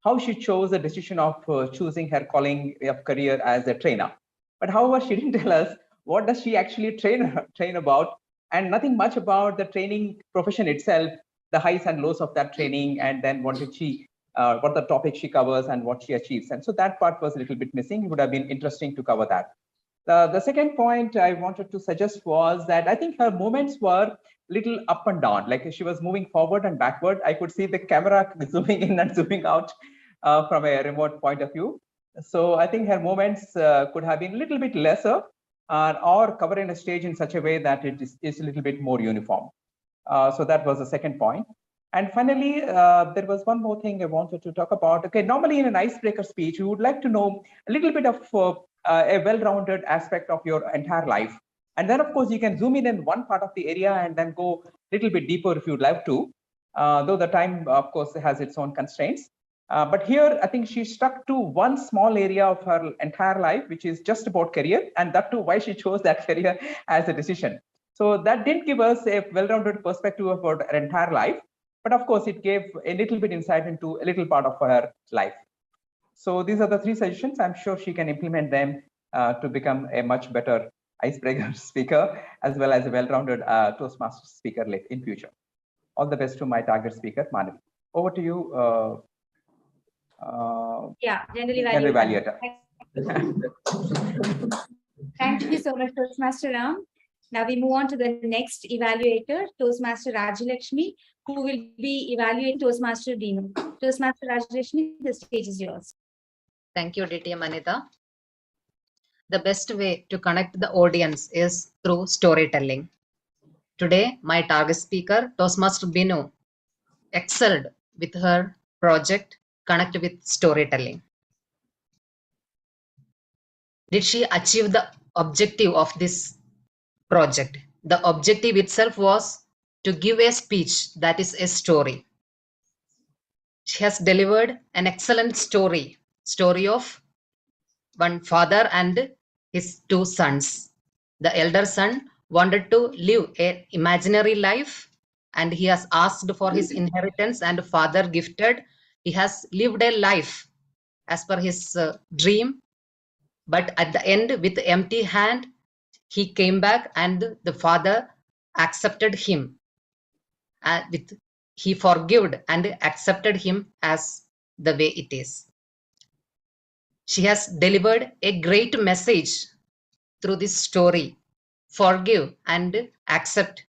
how she chose the decision of choosing her calling of career as a trainer. But however, she didn't tell us what does she actually train about, and nothing much about the training profession itself, the highs and lows of that training, and then what the topic she covers and what she achieves. And so that part was a little bit missing. It would have been interesting to cover that. The second point I wanted to suggest was that I think her movements were little up and down, like she was moving forward and backward. I could see the camera zooming in and zooming out from a remote point of view. So I think her movements could have been a little bit lesser or covering a stage in such a way that it is a little bit more uniform. So that was the second point. And finally, there was one more thing I wanted to talk about. Okay, normally in an icebreaker speech, you would like to know a little bit of a well-rounded aspect of your entire life. And then, of course, you can zoom in one part of the area and then go a little bit deeper if you'd like to, though the time, of course, has its own constraints. But here, I think she stuck to one small area of her entire life, which is just about career, and that too, why she chose that career as a decision. So that didn't give us a well-rounded perspective about her entire life, but of course, it gave a little bit insight into a little part of her life. So these are the 3 suggestions. I'm sure she can implement them to become a much better icebreaker speaker, as well as a well-rounded Toastmasters speaker in future. All the best to my target speaker, Manavi. Over to you. General evaluator. Thank you so much, Toastmaster Ram. Now we move on to the next evaluator, Toastmaster Rajalakshmi, who will be evaluating Toastmaster Dino. Toastmaster Rajalakshmi, the stage is yours. Thank you, DTM Anita. The best way to connect the audience is through storytelling. Today, my target speaker, Toastmaster Binu, excelled with her project Connect with Storytelling. Did she achieve the objective of this project? The objective itself was to give a speech that is a story. She has delivered an excellent story of one father and his 2 sons. The elder son wanted to live an imaginary life and he has asked for his inheritance, and father gifted. He has lived a life as per his dream, but at the end, with empty hand, he came back and the father accepted him. He forgave and accepted him as the way it is. She has delivered a great message through this story. Forgive and accept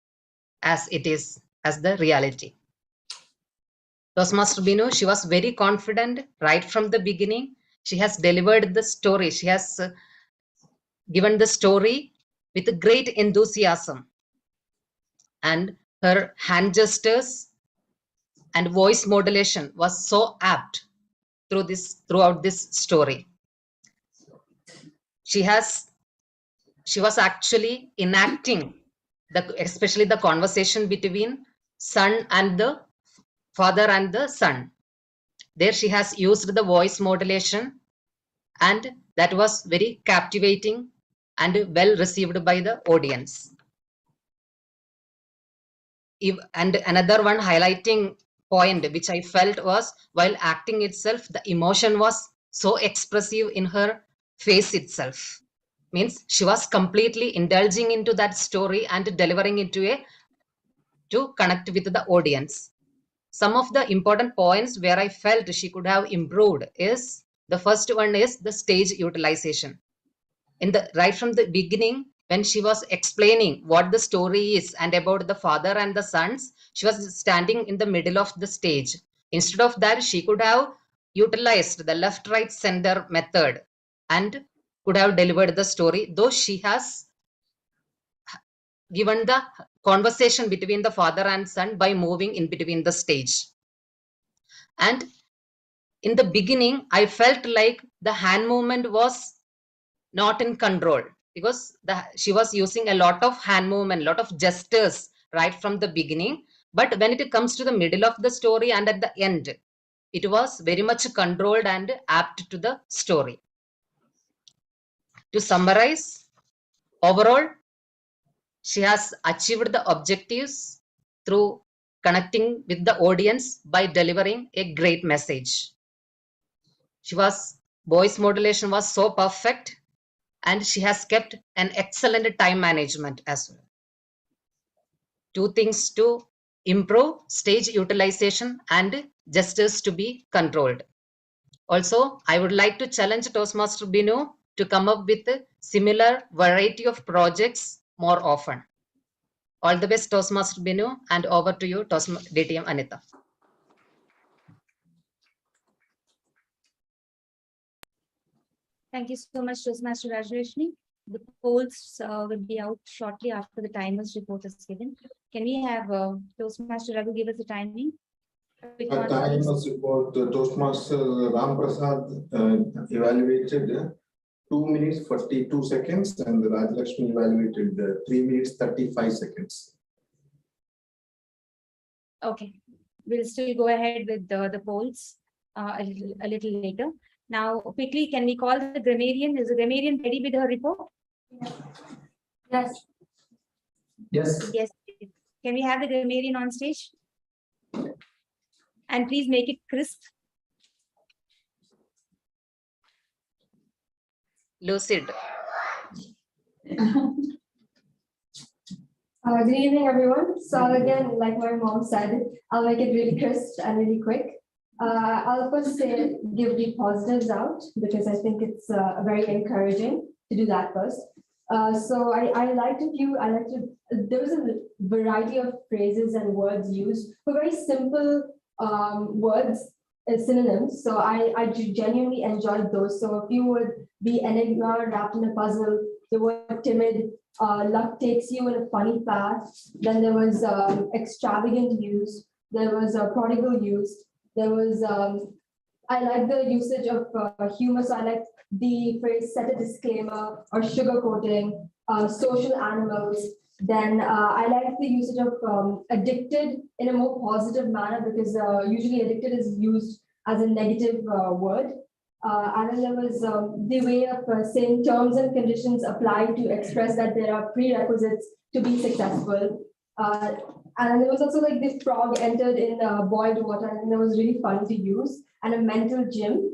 as it is, as the reality. Toastmaster Binu, she was very confident right from the beginning. She has delivered the story. She has given the story with great enthusiasm. And her hand gestures and voice modulation was so apt throughout this story. She was actually enacting especially the conversation between son and the father and the son. There she has used the voice modulation and that was very captivating and well received by the audience. And another one highlighting point which I felt was while acting itself, the emotion was so expressive in her face itself. Means she was completely indulging into that story and delivering it to connect with the audience. Some of the important points where I felt she could have improved is the first one is the stage utilization. Right from the beginning, when she was explaining what the story is and about the father and the sons, she was standing in the middle of the stage. Instead of that, she could have utilized the left, right, center method and could have delivered the story, though she has given the conversation between the father and son by moving in between the stage. And in the beginning, I felt like the hand movement was not in control because she was using a lot of hand movement, lot of gestures right from the beginning. But when it comes to the middle of the story and at the end, it was very much controlled and apt to the story. To summarize, overall, she has achieved the objectives through connecting with the audience by delivering a great message. Voice modulation was so perfect, and she has kept an excellent time management as well. 2 things to improve: stage utilization and gestures to be controlled. Also, I would like to challenge Toastmaster Binu to come up with a similar variety of projects more often. All the best, Toastmaster Binu, and over to you, DTM Anita. Thank you so much, Toastmaster Rajrashni. The polls will be out shortly after the timers report is given. Can we have Toastmaster Raghu give us the timing? Timers report, Toastmaster Ram Prasad evaluated 2 minutes 42 seconds and Rajlakshmi evaluated 3 minutes 35 seconds. Okay, we'll still go ahead with the polls a little later. Now, quickly, can we call the grammarian? Is the grammarian ready with her report? Yes. Yes. Yes. Can we have the grammarian on stage? And please make it crisp. Lucid. Good evening, everyone. So again, like my mom said, I'll make it really crisp and really quick. I'll first give the positives out because I think it's very encouraging to do that first. So I liked there was a variety of phrases and words used for very simple words, synonyms. So I genuinely enjoyed those. So a few would be enigma wrapped in a puzzle, the word timid, luck takes you in a funny path. Then there was extravagant use. There was prodigal use. There was, I like the usage of humor. So I like the phrase set a disclaimer or sugarcoating, social animals. Then I like the usage of addicted in a more positive manner because usually addicted is used as a negative word. And then there was the way of saying terms and conditions apply to express that there are prerequisites to be successful. And there was also like this frog entered in boiled water, and that was really fun to use, and a mental gym.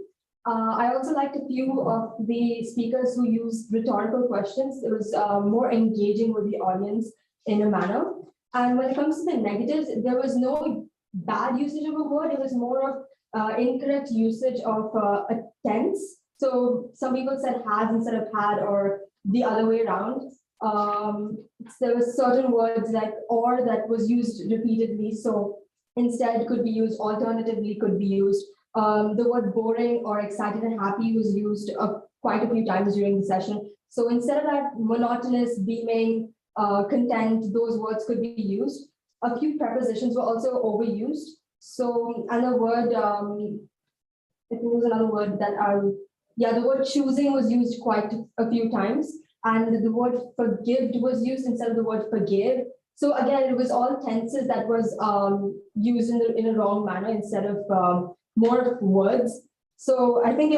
I also liked a few of the speakers who used rhetorical questions. It was more engaging with the audience in a manner. And when it comes to the negatives, there was no bad usage of a word. It was more of incorrect usage of a tense. So some people said has instead of had, or the other way around. There were certain words like or that was used repeatedly. So instead could be used, alternatively could be used. The word boring or excited and happy was used quite a few times during the session. So instead of that monotonous, beaming, content, those words could be used. A few prepositions were also overused. So, and the word, I think there was another word that, the word choosing was used quite a few times. And the word forgived was used instead of the word forgive. So again, it was all tenses that was used in a wrong manner instead of more words. So I think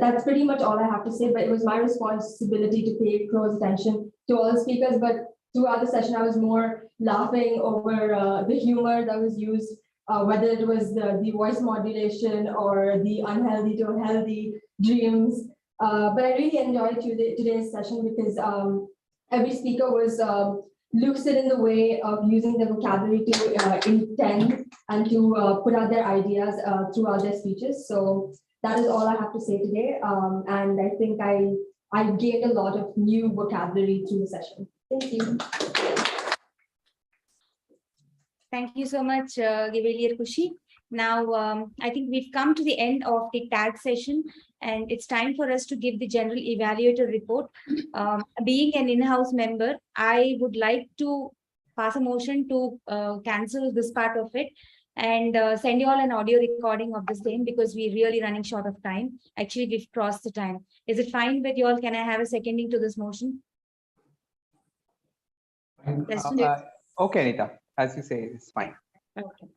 that's pretty much all I have to say, but it was my responsibility to pay close attention to all the speakers. But throughout the session, I was more laughing over the humor that was used, whether it was the voice modulation or the unhealthy to healthy dreams. But I really enjoyed today's session because every speaker was lucid in the way of using the vocabulary to intend and to put out their ideas throughout their speeches. So that is all I have to say today. And I think I gained a lot of new vocabulary through the session. Thank you. Thank you so much, Givelier Kushi. Now, I think we've come to the end of the tag session, and it's time for us to give the general evaluator report. Being an in-house member, I would like to pass a motion to cancel this part of it and send you all an audio recording of the same, because we're really running short of time. Actually, we've crossed the time. Is it fine with you all? Can I have a seconding to this motion? Okay, Anita, as you say, it's fine. Okay.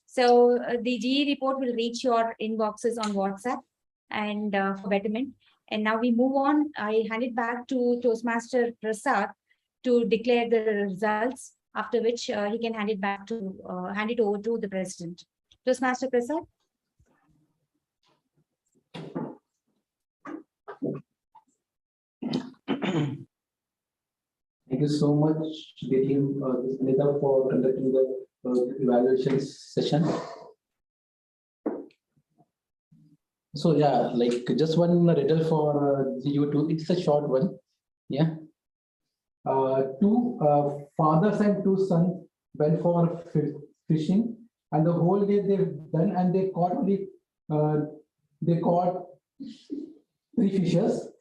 So the GE report will reach your inboxes on WhatsApp and for betterment. And now we move on. I hand it back to Toastmaster Prasad to declare the results, after which he can hand it over to the president. Toastmaster Prasad. Thank you so much, Anita, for conducting the evaluation session. So yeah, like just one riddle for you two. It's a short one. Yeah. Two fathers and two sons went for fishing, and the whole day they've done, and they caught only they caught 3 fishes.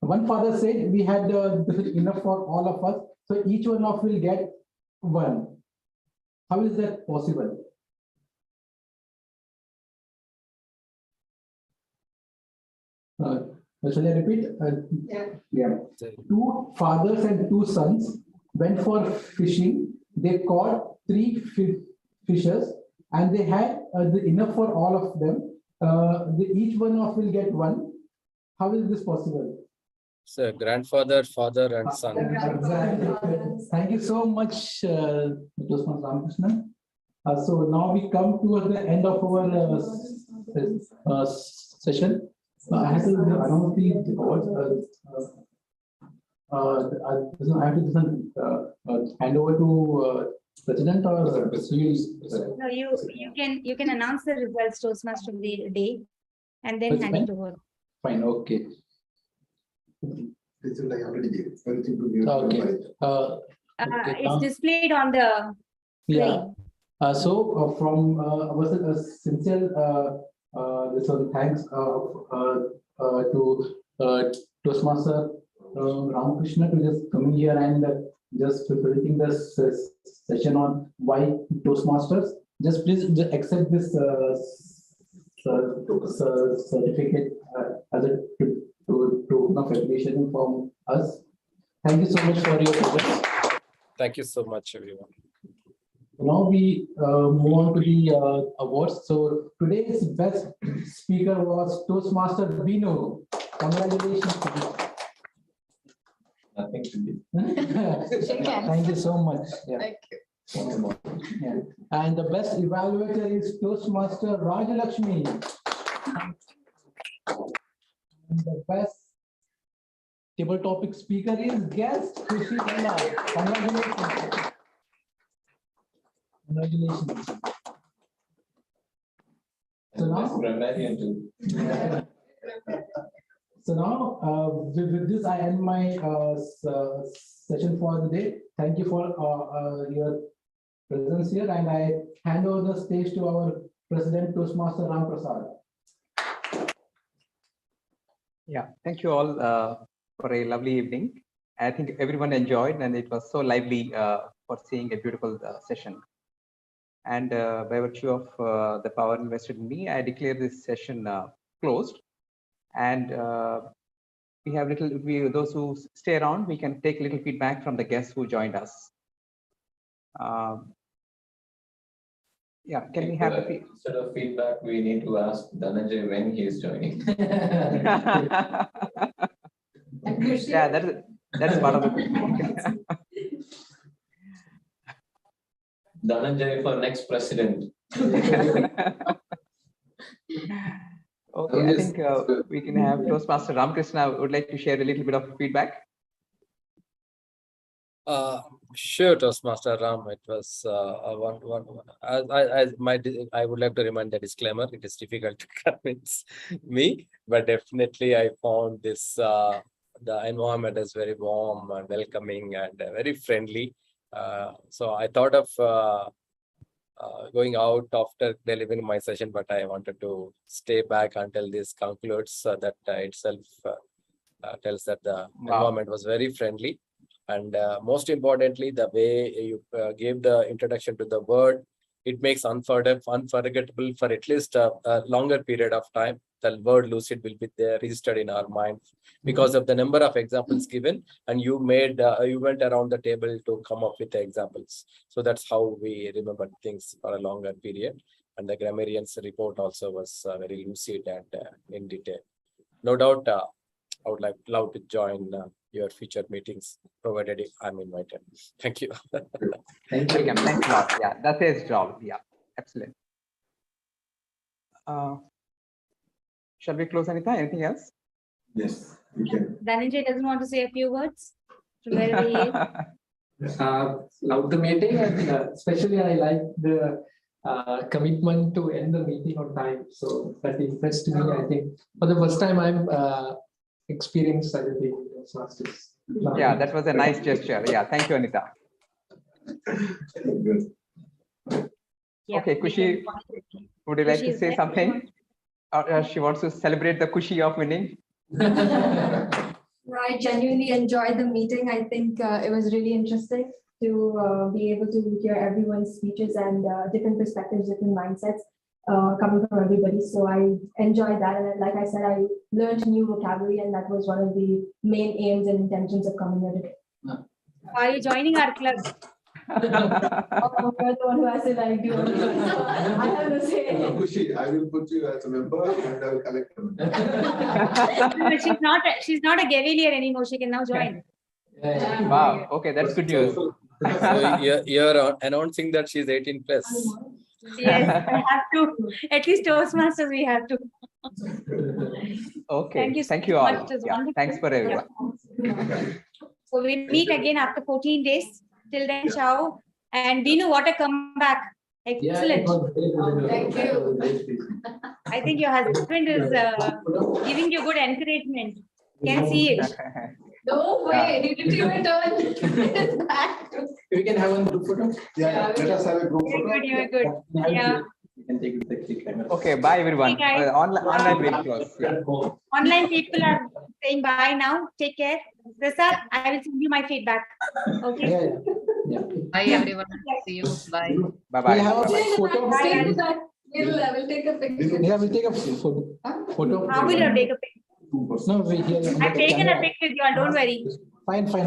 One father said, we had enough for all of us, so each one of will get 1. How is that possible? Shall I repeat? Yeah. 2 fathers and 2 sons went for fishing. They caught 3 fishes, and they had enough for all of them. Each one of will get 1. How is this possible? So grandfather, father, and son. Thank you so much, Toastmaster Ramakrishnan. So now we come to the end of our session. I have to announce the awards. I have to hand over to President or No, you can announce the results, Toastmaster, of the day, and then hand it over. Fine. Okay. This is I already gave everything to you. Okay. It's displayed on the screen. Yeah. So from our sincere thanks to Toastmaster Ramakrishna to just coming here and just presenting this session on why Toastmasters. Just please accept this certificate as a token of appreciation from us. Thank you so much for your presence. Thank you so much, everyone. Now we move on to the awards. So today's best speaker was Toastmaster Bino. Congratulations. Nothing to be. Thank you so much. Yeah. Thank you. Yeah. And the best evaluator is Toastmaster Rajalakshmi. And the best table topic speaker is guest Kushi Bala. Congratulations. Congratulations. So now, with this, I end my session for the day. Thank you for your presence here, and I hand over the stage to our President Toastmaster Ram Prasad. Yeah, thank you all for a lovely evening. I think everyone enjoyed, and it was so lively for seeing a beautiful session. And by virtue of the power invested in me, I declare this session closed. And we have those who stay around, we can take little feedback from the guests who joined us. Yeah, can we have the feedback? Instead of feedback, we need to ask Dhananjay when he is joining. Yeah, that's part of the thing. Dhananjay for next president. Okay, I think we can have Toastmaster Ramakrishna would like to share a little bit of feedback. Sure, Toastmaster Ram. It was I would like to remind the disclaimer. It is difficult to convince me, but definitely I found this the environment is very warm and welcoming and very friendly. So I thought of going out after delivering my session, but I wanted to stay back until this concludes. So that itself tells that the environment was very friendly. And most importantly, the way you gave the introduction to the word, it makes unforgettable for at least a longer period of time. The word lucid will be there registered in our mind because of the number of examples given, and you made you went around the table to come up with the examples. So that's how we remember things for a longer period. And the grammarian's report also was very lucid and in detail. No doubt, I would love to join your future meetings, provided I'm invited. Thank you. Thank you. Thanks a lot. Yeah, that's his job. Yeah, excellent. Shall we close, Anita? Anything else? Yes, we can. Dhananjay doesn't want to say a few words from wherever he is. Love the meeting, and especially I like the commitment to end the meeting on time. So that impressed me. I think for the first time I'm experienced such a thing. Yeah, that was a nice gesture. Yeah, thank you, Anita. Yeah, Okay, Kushi, would you like to say something? Or she wants to celebrate the Kushi of winning? I genuinely enjoyed the meeting. I think it was really interesting to be able to hear everyone's speeches and different perspectives, different mindsets coming from everybody. So I enjoyed that. And like I said, I learned new vocabulary, and that was one of the main aims and intentions of coming here today. Are you joining our club? Oh, you're the one who has to like do it. So I have to say. Kushi, I will put you as a member and I will collect them. But she's not a Gavalier anymore. She can now join. Wow. Okay, that's good news. So you're announcing that she's 18 plus. Yes, I have to. At least Toastmasters, we have to. Okay. Thank you all. so much. It was Yeah, wonderful. thanks for everyone. So we meet again after 14 days. Till then, ciao. And Dinu, what a comeback. Excellent. Thank you. I think your husband is giving you good encouragement. Can see it. No way, he didn't even turn his back. We can have a group photo. Yeah, let us have a group photo. You're good. Yeah. You can take the sexy camera. Okay, bye everyone. Okay, guys. Online will close. Yeah. Online people are saying bye now. Take care. Prasad, I will send you my feedback. Okay. Yeah. Bye everyone. See you. Bye. Bye bye. We have a photo. Stay in that. We'll take a picture. Yeah, we'll take a photo. How will you take a pic? No, we here. I've taken a pic with you all. Don't worry. Fine. Okay.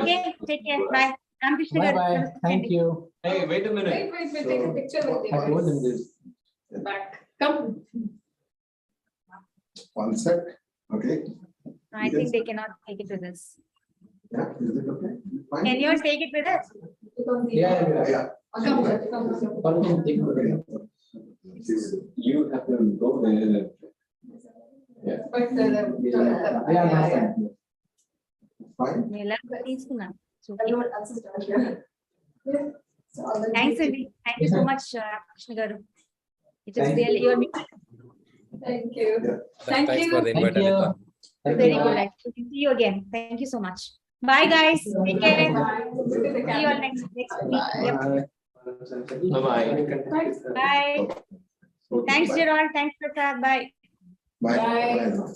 Okay. Take care. Bye. Bye. Thank you. Hey, wait a minute. Wait, take a picture with I told them you. this. Back. Come. One sec. Okay. I think they cannot take it with us. Yeah, is it okay? Fine. Can you all take it with us? Yeah. Come. You have to go there. Yeah. Fine. Everyone else is down here. Thanks, Andy. Thank you so much, Krishna Garu. It is really your Thank you. Yeah. Thank Thanks you. for the invite, Anita. very good. Actually, see you again. Thank you so much. Bye, guys. Take care. See you all next week. Yep. Bye-bye. Bye. Thanks, Gerald. Thanks, Prasad. Bye. Bye. Bye. Bye.